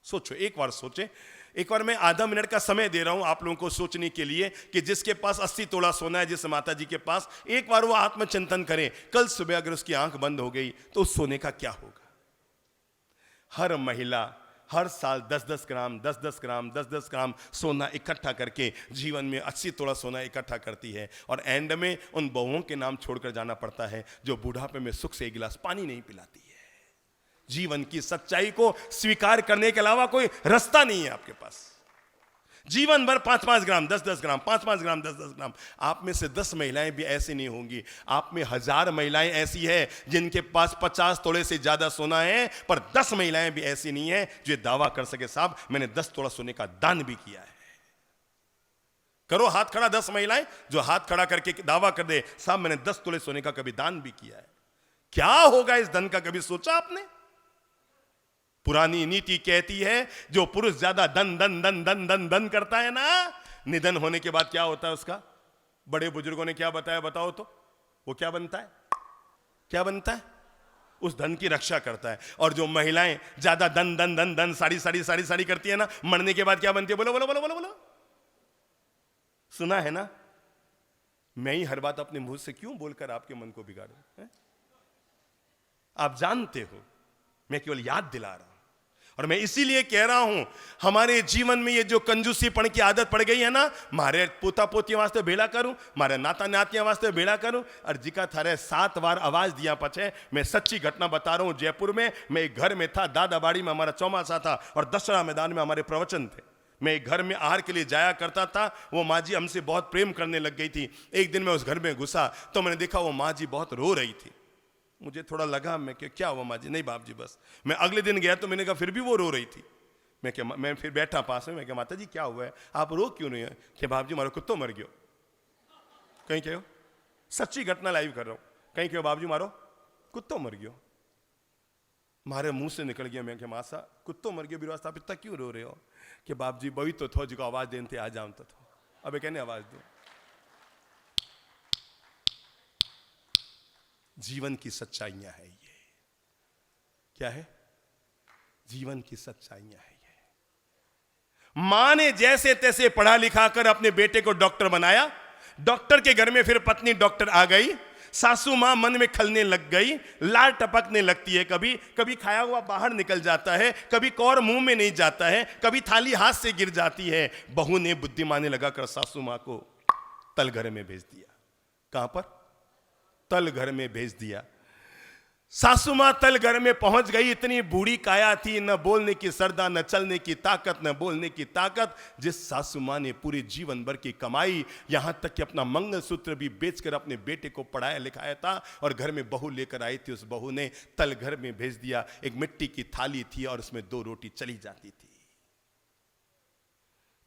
सोचो, एक बार सोचे। एक बार मैं आधा मिनट का समय दे रहा हूं आप लोगों को सोचने के लिए कि जिसके पास 80 तोला सोना है, जिस माता जी के पास, एक बार वो आत्मचिंतन करें, कल सुबह अगर उसकी आंख बंद हो गई तो उस सोने का क्या होगा? हर महिला हर साल 10-10 ग्राम 10-10 ग्राम 10-10 ग्राम सोना इकट्ठा करके जीवन में 80 तोला सोना इकट्ठा करती है, और एंड में उन बहुओं के नाम छोड़कर जाना पड़ता है जो बुढ़ापे में सुख से एक गिलास पानी नहीं पिलाती है। जीवन की सच्चाई को स्वीकार करने के अलावा कोई रास्ता नहीं है आपके पास। जीवन भर 5-5 ग्राम 10-10 ग्राम 5-5 ग्राम 10-10 ग्राम। आप में से 10 महिलाएं भी ऐसी नहीं होंगी, आप में 1000 महिलाएं ऐसी है जिनके पास 50 तोले से ज्यादा सोना है, पर 10 महिलाएं भी ऐसी नहीं है जो दावा कर सके साहब मैंने 10 तोला सोने का दान भी किया है। करो हाथ खड़ा 10 महिलाएं जो हाथ खड़ा करके दावा कर दे साहब मैंने 10 तोले सोने का कभी दान भी किया है। क्या होगा इस धन का, कभी सोचा आपने? पुरानी नीति कहती है जो पुरुष ज्यादा धन धन धन धन धन धन करता है ना, निधन होने के बाद क्या होता है उसका? बड़े बुजुर्गों ने क्या बताया, बताओ तो? वो क्या बनता है? क्या बनता है? उस धन की रक्षा करता है। और जो महिलाएं ज्यादा धन धन धन धन साड़ी साड़ी साड़ी साड़ी करती है ना, मरने के बाद क्या बनती है? बोलो बोलो बोलो बोलो बोलो। सुना है ना? मैं ही हर बात अपने मुंह से क्यों बोलकर आपके मन को बिगाड़ूं? आप जानते हो, मैं केवल याद दिला रहा हूं। और मैं इसीलिए कह रहा हूं, हमारे जीवन में ये जो कंजूसीपन की आदत पड़ गई है ना, मारे पोता पोतिया वास्ते भेड़ा करूं, मारे नाता नातिया वास्ते भेड़ा करूं, और जिका थारे 7 बार आवाज दिया पछे। मैं सच्ची घटना बता रहा हूं। जयपुर में मैं एक घर में था, दादाबाड़ी में हमारा चौमासा था और दशहरा मैदान में हमारे प्रवचन थे। मैं एक घर में आहार के लिए जाया करता था। वो माँ जी हमसे बहुत प्रेम करने लग गई थी। एक दिन मैं उस घर में घुसा तो मैंने देखा वो माँ जी बहुत रो रही थी। मुझे थोड़ा लगा, मैं क्या हुआ माँ जी? नहीं बाप जी बस। मैं अगले दिन गया तो मैंने कहा फिर भी वो रो रही थी। मैं फिर बैठा पास में, मैं क्या माता जी क्या हुआ है, आप रो क्यों नहीं है? कि बाप जी मारो कुत्तो मर गयो। कहीं कहो, सच्ची घटना लाइव कर रहा हूं। कहीं कहो बाप जी मारो कुत्तो मर गयो। मारे मुंह से निकल गया। मैं क्या मासा कुत्तो मर गयो बिरवास्ता, आप इतना क्यों रो रहे हो? कि बाप जी बही तो थो जो आवाज देते आ जाऊं तो। अब कहने आवाज दो। जीवन की सच्चाइयां है ये। क्या है? जीवन की सच्चाइयां है ये। मां ने जैसे तैसे पढ़ा लिखा कर अपने बेटे को डॉक्टर बनाया। डॉक्टर के घर में फिर पत्नी डॉक्टर आ गई। सासू मां मन में खलने लग गई, लार टपकने लगती है, कभी कभी खाया हुआ बाहर निकल जाता है, कभी कौर मुंह में नहीं जाता है, कभी थाली हाथ से गिर जाती है। बहू ने बुद्धिमानी लगाकर सासू मां को तल घर में भेज दिया। कहां पर? तल घर में भेज दिया। सासू मां तल घर में पहुंच गई। इतनी बूढ़ी काया थी, न बोलने की सरदा, न चलने की ताकत, न बोलने की ताकत। जिस सासू मां ने पूरे जीवन भर की कमाई, यहां तक कि अपना मंगलसूत्र भी बेचकर अपने बेटे को पढ़ाया लिखाया था और घर में बहू लेकर आई थी, उस बहू ने तल घर में भेज दिया। एक मिट्टी की थाली थी और उसमें 2 रोटी चली जाती थी।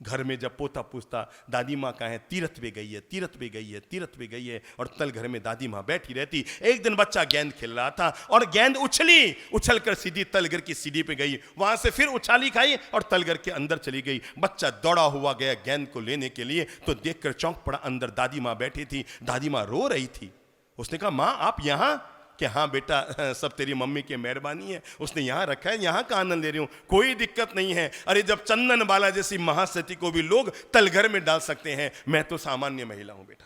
घर में जब पोता पूछता, दादी माँ कहाँ है? तीरथ पे गई है, तीरथ पे गई है, तीरथ पे गई है। और तल घर में दादी माँ बैठी रहती। एक दिन बच्चा गेंद खेल रहा था और गेंद उछल कर सीधी तल घर की सीढ़ी पे गई। वहां से फिर उछाली खाई और तल घर के अंदर चली गई। बच्चा दौड़ा हुआ गया गेंद को लेने के लिए, तो देखकर चौंक पड़ा। अंदर दादी माँ बैठी थी। दादी माँ रो रही थी। उसने कहा, माँ आप यहाँ? कि हाँ बेटा, सब तेरी मम्मी की मेहरबानी है, उसने यहाँ रखा है, यहाँ का आनंद ले रही हूँ, कोई दिक्कत नहीं है। अरे जब चंदन बाला जैसी महासती को भी लोग तलघर में डाल सकते हैं, मैं तो सामान्य महिला हूं बेटा,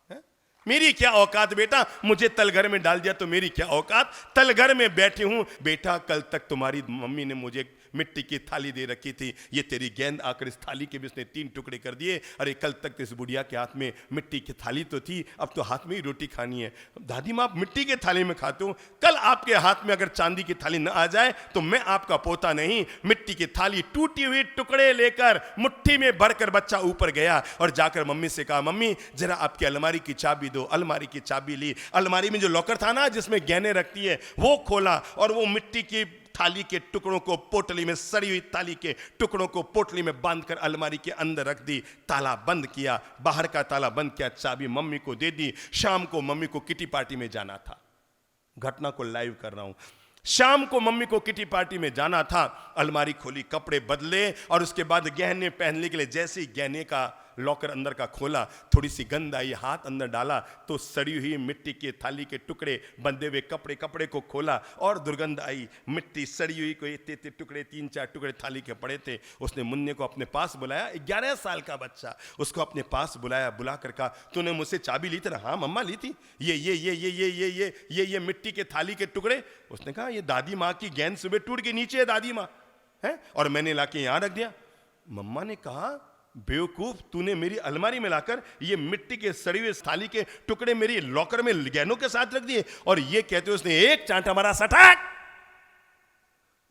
है? मेरी क्या औकात बेटा, मुझे तलघर में डाल दिया तो मेरी क्या औकात। तलघर में बैठी हूं बेटा, कल तक तुम्हारी मम्मी ने मुझे मिट्टी की थाली दे रखी थी, ये तेरी गेंद आकर इस थाली के भी उसने 3 टुकड़े कर दिए। अरे कल तक तो इस बुढ़िया के हाथ में मिट्टी की थाली तो थी, अब तो हाथ में ही रोटी खानी है। दादी माँ आप मिट्टी के थाली में खाते हो, कल आपके हाथ में अगर चांदी की थाली न आ जाए तो मैं आपका पोता नहीं। मिट्टी की थाली टूटी हुई टुकड़े लेकर मुट्ठी में भरकर बच्चा ऊपर गया और जाकर मम्मी से कहा, मम्मी जरा आपकी अलमारी की चाबी दो। अलमारी की चाबी ली, अलमारी में जो लॉकर था ना जिसमें गहने रखती है वो खोला और वो मिट्टी की थाली के टुकड़ों को पोटली में, सड़ी हुई थाली के टुकड़ों को पोटली में बांधकर अलमारी के अंदर रख दी। ताला बंद किया, बाहर का ताला बंद किया, चाबी मम्मी को दे दी। शाम को मम्मी को किटी पार्टी में जाना था। घटना को लाइव कर रहा हूं। शाम को मम्मी को किटी पार्टी में जाना था। अलमारी खोली, कपड़े बदले और उसके बाद गहने पहनने के लिए जैसे ही गहने का लॉकर अंदर का खोला, थोड़ी सी गंध आई, हाथ अंदर डाला तो सड़ी हुई मिट्टी के थाली के टुकड़े, बंधे हुए कपड़े को खोला और दुर्गंध आई। मिट्टी सड़ी हुई कोई इतने टुकड़े, 3-4 टुकड़े थाली के पड़े थे। उसने मुन्ने को अपने पास बुलाया, 11 साल का बच्चा, उसको अपने पास बुलाया। बुला कर कहा, तूने मुझसे चाबी ली थी ना? हाँ मम्मा ली थी। ये मिट्टी के थाली के टुकड़े? उसने कहा, ये दादी माँ की गेंद सुबह टूट के नीचे है दादी माँ, है, और मैंने लाके यहां रख दिया। मम्मा ने कहा, बेवकूफ, तूने मेरी अलमारी में लाकर ये मिट्टी के सड़ी हुए थाली के टुकड़े मेरी लॉकर में गहनों के साथ रख दिए। और ये कहते उसने एक चांटा मारा, सटाक,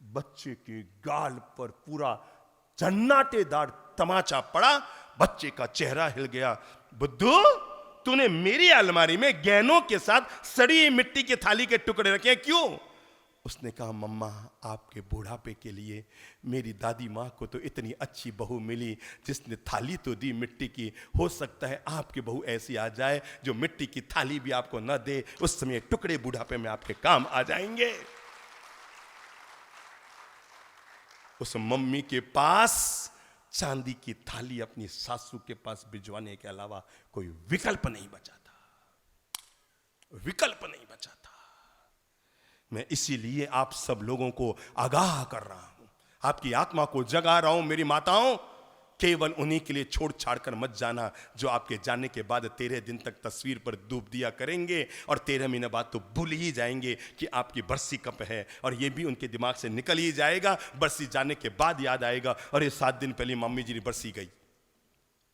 बच्चे के गाल पर पूरा जन्नाटेदार तमाचा पड़ा। बच्चे का चेहरा हिल गया। बुद्धू, तूने मेरी अलमारी में गहनों के साथ सड़ी मिट्टी के थाली के टुकड़े रखे, क्यों? उसने कहा, मम्मा आपके बुढ़ापे के लिए मेरी दादी माँ को तो इतनी अच्छी बहू मिली जिसने थाली तो दी मिट्टी की, हो सकता है आपकी बहू ऐसी आ जाए जो मिट्टी की थाली भी आपको न दे, उस समय टुकड़े बुढ़ापे में आपके काम आ जाएंगे। उस मम्मी के पास चांदी की थाली अपनी सासू के पास भिजवाने के अलावा कोई विकल्प नहीं बचा था, विकल्प नहीं बचा था। मैं इसीलिए आप सब लोगों को आगाह कर रहा हूं, आपकी आत्मा को जगा रहा हूं। मेरी माताओं, केवल उन्हीं के लिए छोड़ छाड़ कर मत जाना जो आपके जाने के बाद 13 दिन तक तस्वीर पर धूप दिया करेंगे और 13 महीने बाद तो भूल ही जाएंगे कि आपकी बरसी कब है। और ये भी उनके दिमाग से निकल ही जाएगा। बरसी जाने के बाद याद आएगा, और ये 7 दिन पहले मम्मी जी ने बरसी गई।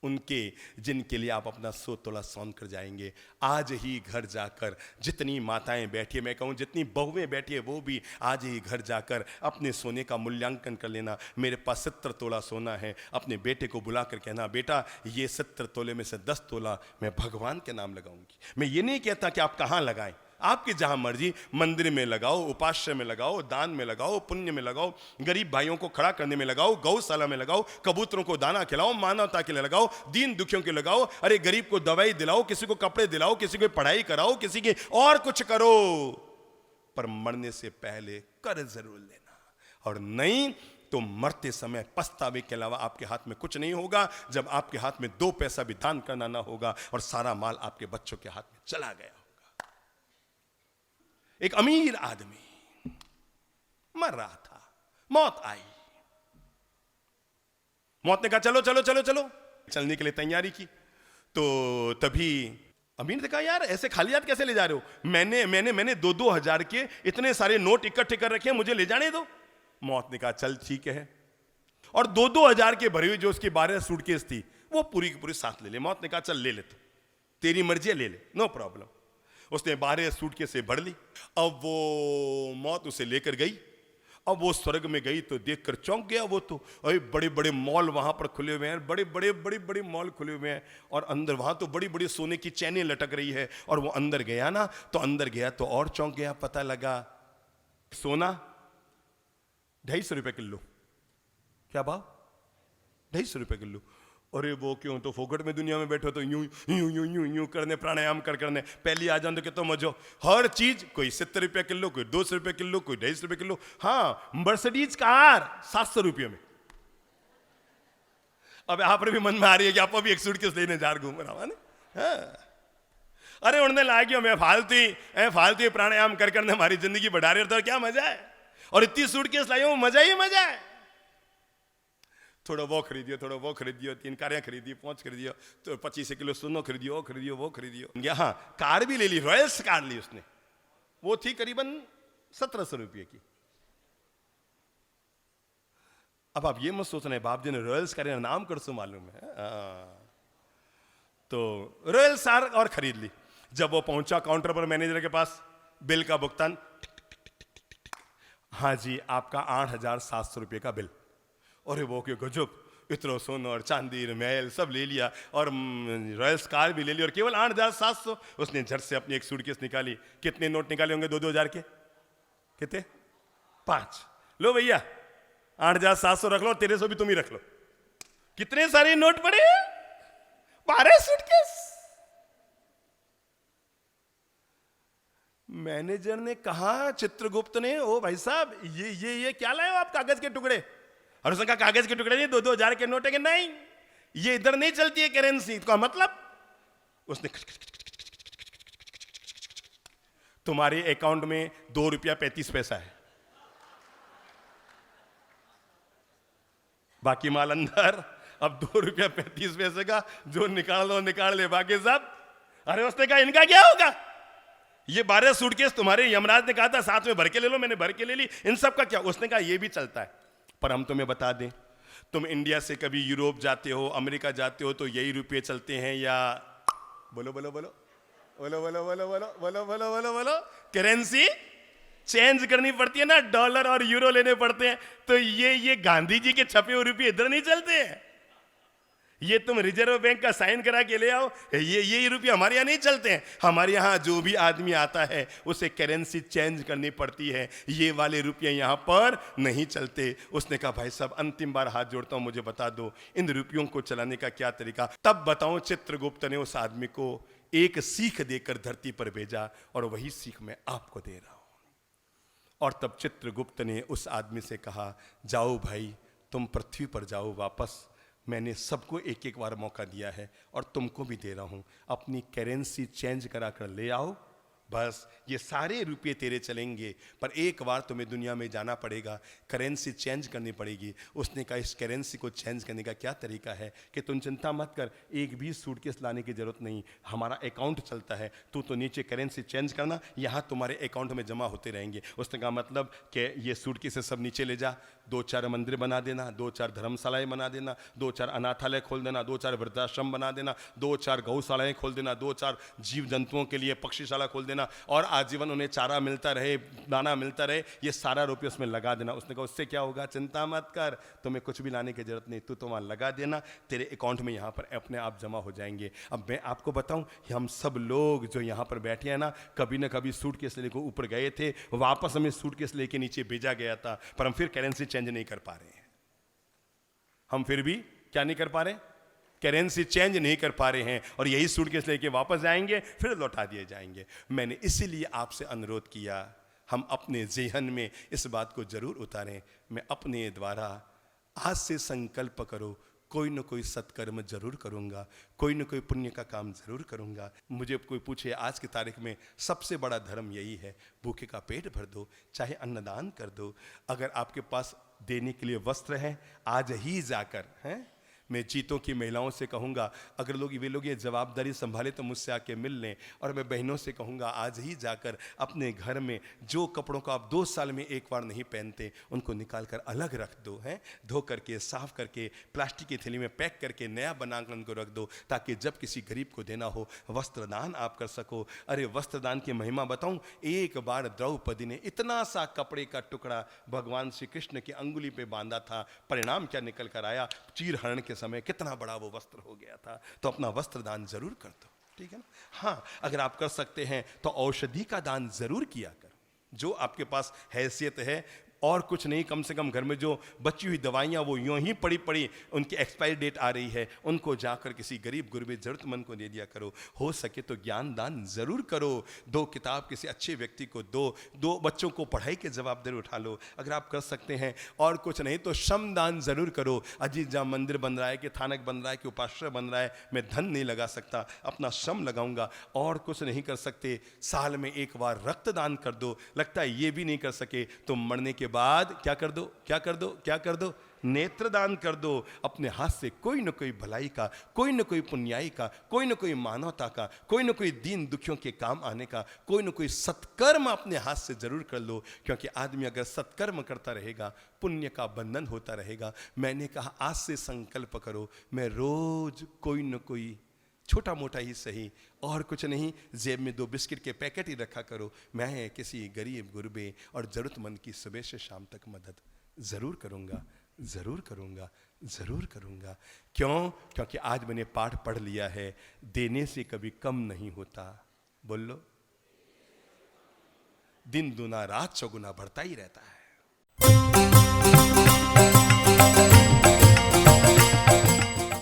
उनके जिनके लिए आप अपना 100 तोला सोन कर जाएंगे, आज ही घर जाकर जितनी माताएं बैठी है, मैं कहूँ जितनी बहुएं बैठी है, वो भी आज ही घर जाकर अपने सोने का मूल्यांकन कर लेना। मेरे पास 70 तोला सोना है। अपने बेटे को बुला कर कहना, बेटा ये 70 तोले में से 10 तोला मैं भगवान के नाम लगाऊंगी। मैं ये नहीं कहता कि आप कहाँ लगाएं, आपकी जहां मर्जी, मंदिर में लगाओ, उपास्य में लगाओ, दान में लगाओ, पुण्य में लगाओ, गरीब भाइयों को खड़ा करने में लगाओ, गौशाला में लगाओ, कबूतरों को दाना खिलाओ, मानवता के लिए लगाओ, दीन दुखियों के लगाओ। अरे गरीब को दवाई दिलाओ, किसी को कपड़े दिलाओ, किसी को पढ़ाई कराओ, किसी की और कुछ करो, पर मरने से पहले कर जरूर लेना। और नहीं तो मरते समय पछतावे के अलावा आपके हाथ में कुछ नहीं होगा, जब आपके हाथ में 2 पैसा भी दान करना ना होगा और सारा माल आपके बच्चों के हाथ में चला गया। एक अमीर आदमी मर रहा था, मौत आई। मौत ने कहा चलो चलो चलो चलो, चलने के लिए तैयारी की। तो तभी अमीर ने कहा यार ऐसे खाली हाथ कैसे ले जा रहे हो, मैंने 2-2 हजार के इतने सारे नोट इकट्ठे कर रखे हैं, मुझे ले जाने दो। मौत ने कहा चल ठीक है। और 2-2 हजार के भरे हुए जो उसकी 12 सूटकेस थी वो पूरी की पूरी साथ ले ले। मौत ने कहा चल ले ले, तो तेरी मर्जी है ले ले, नो प्रॉब्लम। उसने 12 सूटकेस से भर ली। अब वो मौत उसे लेकर गई। अब वो स्वर्ग में गई तो देखकर चौंक गया वो तो, अरे बड़े बड़े मॉल वहां पर खुले हुए हैं, बड़े बड़े मॉल खुले हुए हैं, और अंदर वहां तो बड़ी बड़ी सोने की चैनें लटक रही है। और वो अंदर गया ना, तो अंदर गया तो और चौंक गया। पता लगा सोना 250 रुपए किलो। क्या भाव? 250 रुपए किलो। अरे वो क्यों, तो फोकट में दुनिया में बैठो तो यूं यूं यूं यूं यूं करने, प्राणायाम करने, पहली आ जाओ तो कितना मजो। हर चीज कोई 70 रुपए किलो, कोई 200 रुपए किलो, कोई 250 रुपए किलो। हाँ, मर्सिडीज कार 700 रुपये में। अब यहाँ पर भी मन में आ रही है कि आप भी एक सूटकेस लेने जा रहे घूम रहा हूं ना। हाँ। अरे उड़ने लायक मैं फालतू प्राणायाम करने हमारी जिंदगी बढ़ा रहे हो, तो क्या मजा है। और इतनी सूटकेस लाई हूं, मजा ही मजा है। थोड़ा वो खरीदियो, थोड़ा वो खरीदियो, 3 कारें खरीदी, 5 खरीदियो, तो 25 किलो सोना खरीदियो, वो खरीदियो। हाँ, कार भी ले ली, रॉयल्स कार ली उसने। वो थी करीबन 1700 रुपये की। अब आप ये मत सोच रहे बाप जी ने रॉयल्स कार नाम कर सो मालूम है। तो रॉयल्स कार और खरीद ली। जब वो पहुंचा काउंटर पर मैनेजर के पास, बिल का भुगतान, हाँ जी आपका 8,700 रुपये का बिल। अरे वो क्यों गजब, इतना सोना और चांदी महल सब ले लिया, और रॉयल्स कार भी ले ली, और केवल 8,700। उसने झट से अपनी एक सूटकेस निकाली। कितने नोट निकाले होंगे? 2-2 हजार के। कितने? 5। लो भैया 8,700 रख लो, 1300 भी तुम ही रख लो। कितने सारे नोट पड़े? 12 सूटकेस। मैनेजर ने कहा, चित्रगुप्त ने, ओ भाई साहब ये क्या लाए हो आप, कागज के टुकड़े? और उसने कहा कागज के टुकड़े नहीं, 2-2 हजार के नोट है कि नहीं, ये इधर नहीं चलती है करेंसी। का मतलब? उसने तुम्हारे अकाउंट में 2 रुपया 35 पैसा है, बाकी माल अंदर। अब 2 रुपया 35 पैसे का जो निकाल लो निकाल ले, बाकी सब। अरे उसने कहा इनका क्या होगा? ये 12 सूटकेस तुम्हारे यमराज ने कहा था साथ में भर के ले लो, मैंने भर के ले ली, इन सब का क्या? उसने कहा ये भी चलता है, पर हम तुम्हें बता दें, तुम इंडिया से कभी यूरोप जाते हो, अमेरिका जाते हो, तो यही रुपये चलते हैं, या बोलो बोलो बोलो बोलो बोलो बोलो बोलो बोलो बोलो बोलो बोलो करेंसी चेंज करनी पड़ती है ना, डॉलर और यूरो लेने पड़ते हैं। तो ये गांधी जी के छपे हुए रुपये इधर नहीं चलते हैं। ये तुम रिजर्व बैंक का साइन करा के ले आओ, ये रुपये हमारे यहाँ नहीं चलते हैं। हमारे यहाँ जो भी आदमी आता है उसे करेंसी चेंज करनी पड़ती है, ये वाले रुपये यहाँ पर नहीं चलते। उसने कहा भाई साहब अंतिम बार हाथ जोड़ता हूँ, मुझे बता दो इन रुपयों को चलाने का क्या तरीका। तब बताऊं, चित्रगुप्त ने उस आदमी को एक सीख देकर धरती पर भेजा, और वही सीख मैं आपको दे रहा हूं। और तब चित्रगुप्त ने उस आदमी से कहा, जाओ भाई तुम पृथ्वी पर जाओ वापस, मैंने सबको एक एक बार मौका दिया है और तुमको भी दे रहा हूं, अपनी करेंसी चेंज करा कर ले आओ, बस ये सारे रुपये तेरे चलेंगे, पर एक बार तुम्हें दुनिया में जाना पड़ेगा, करेंसी चेंज करनी पड़ेगी। उसने कहा इस करेंसी को चेंज करने का क्या तरीका है कि तुम चिंता मत कर, एक भी सूटकेस लाने की जरूरत नहीं, हमारा अकाउंट चलता है, तू तो नीचे करेंसी चेंज करना, यहाँ तुम्हारे अकाउंट में जमा होते रहेंगे। उसने कहा मतलब कि ये सूटकेस सब नीचे ले जा, 2-4 मंदिर बना देना, 2-4 धर्मशालाएं बना देना, 2-4 अनाथालय खोल देना, 2-4 वृद्धाश्रम बना देना, 2-4 गौशालाएं खोल देना, 2-4 जीव जंतुओं के लिए पक्षीशाला खोल देना, और आजीवन उन्हें चारा मिलता रहे, दाना मिलता रहे, ये सारा रुपये उसमें लगा देना। उसने कहा उससे क्या होगा, चिंता मत कर, तुम्हें कुछ भी लाने की जरूरत नहीं, तू वहां लगा देना, तेरे अकाउंट में यहाँ पर अपने आप जमा हो जाएंगे। अब मैं आपको बताऊं, हम सब लोग जो यहाँ पर बैठे हैं ना, कभी ना कभी सूटकेस लेके ऊपर गए थे, वापस हमें सूटकेस लेके नीचे भेजा गया था, पर हम फिर करेंसी चेंज नहीं कर पा रहे हैं। हम फिर भी क्या नहीं कर पा रहे, करेंसी चेंज नहीं कर पा रहे हैं, और यही सूटकेस लेके वापस जाएंगे, फिर लौटा दिए जाएंगे। मैंने इसीलिए आपसे अनुरोध किया, हम अपने ज़हन में इस बात को जरूर उतारें। मैं अपने द्वारा आज से संकल्प करो, कोई न कोई सत्कर्म जरूर करूंगा, कोई न कोई पुण्य का काम जरूर करूंगा। मुझे कोई पूछे आज की तारीख में सबसे बड़ा धर्म यही है, भूखे का पेट भर दो, चाहे अन्नदान कर दो। अगर आपके पास देने के लिए वस्त्र है, आज ही जाकर हैं, मैं जीतों की महिलाओं से कहूँगा, अगर वे लोग ये जवाबदारी संभाले तो मुझसे आके मिल लें। और मैं बहनों से कहूँगा, आज ही जाकर अपने घर में जो कपड़ों को आप 2 साल में एक बार नहीं पहनते, उनको निकाल कर अलग रख दो, हैं, धो करके साफ करके प्लास्टिक की थैली में पैक करके नया बनाकर उनको रख दो, ताकि जब किसी गरीब को देना हो वस्त्रदान आप कर सको। अरे वस्त्रदान की महिमा बताऊँ, एक बार द्रौपदी ने इतना सा कपड़े का टुकड़ा भगवान श्री कृष्ण की अंगुली पे बांधा था, परिणाम क्या निकल कर आया, चीरहरण के समय कितना बड़ा वो वस्त्र हो गया था। तो अपना वस्त्र दान जरूर कर दो, ठीक है ना। हाँ, अगर आप कर सकते हैं तो औषधि का दान जरूर किया कर। जो आपके पास हैसियत है, और कुछ नहीं, कम से कम घर में जो बची हुई दवाइयाँ वो यूँ ही पड़ी पड़ी उनकी एक्सपायरी डेट आ रही है, उनको जाकर किसी गरीब गुरबे जरूरतमंद को दे दिया करो। हो सके तो ज्ञान दान जरूर करो, 2 किताब किसी अच्छे व्यक्ति को दो, 2 बच्चों को पढ़ाई के जवाबदारी उठा लो अगर आप कर सकते हैं। और कुछ नहीं तो श्रम दान जरूर करो। अजीत जहाँ मंदिर बन रहा है, कि थानक बन रहा है, कि उपाश्रय बन रहा है, मैं धन नहीं लगा सकता, अपना श्रम लगाऊंगा। और कुछ नहीं कर सकते, साल में एक बार रक्तदान कर दो। लगता है ये भी नहीं कर सके तो मरने के बाद क्या कर दो, क्या कर दो, क्या कर दो, नेत्रदान कर दो। अपने हाथ से कोई न कोई भलाई का, कोई न कोई पुण्याई का, कोई न कोई मानवता का, कोई न कोई दीन दुखियों के काम आने का कोई न कोई सत्कर्म अपने हाथ से जरूर कर लो। क्योंकि आदमी अगर सत्कर्म करता रहेगा, पुण्य का बंधन होता रहेगा। मैंने कहा आज से संकल्प करो, मैं रोज कोई न कोई छोटा मोटा ही सही, और कुछ नहीं, जेब में 2 बिस्किट के पैकेट ही रखा करो। मैं किसी गरीब गुरबे और ज़रूरतमंद की सुबह से शाम तक मदद ज़रूर करूँगा, ज़रूर करूँगा, ज़रूर करूँगा। क्यों? क्योंकि आज मैंने पाठ पढ़ लिया है, देने से कभी कम नहीं होता। बोल लो, दिन दूना रात चौगुना बढ़ता ही रहता है।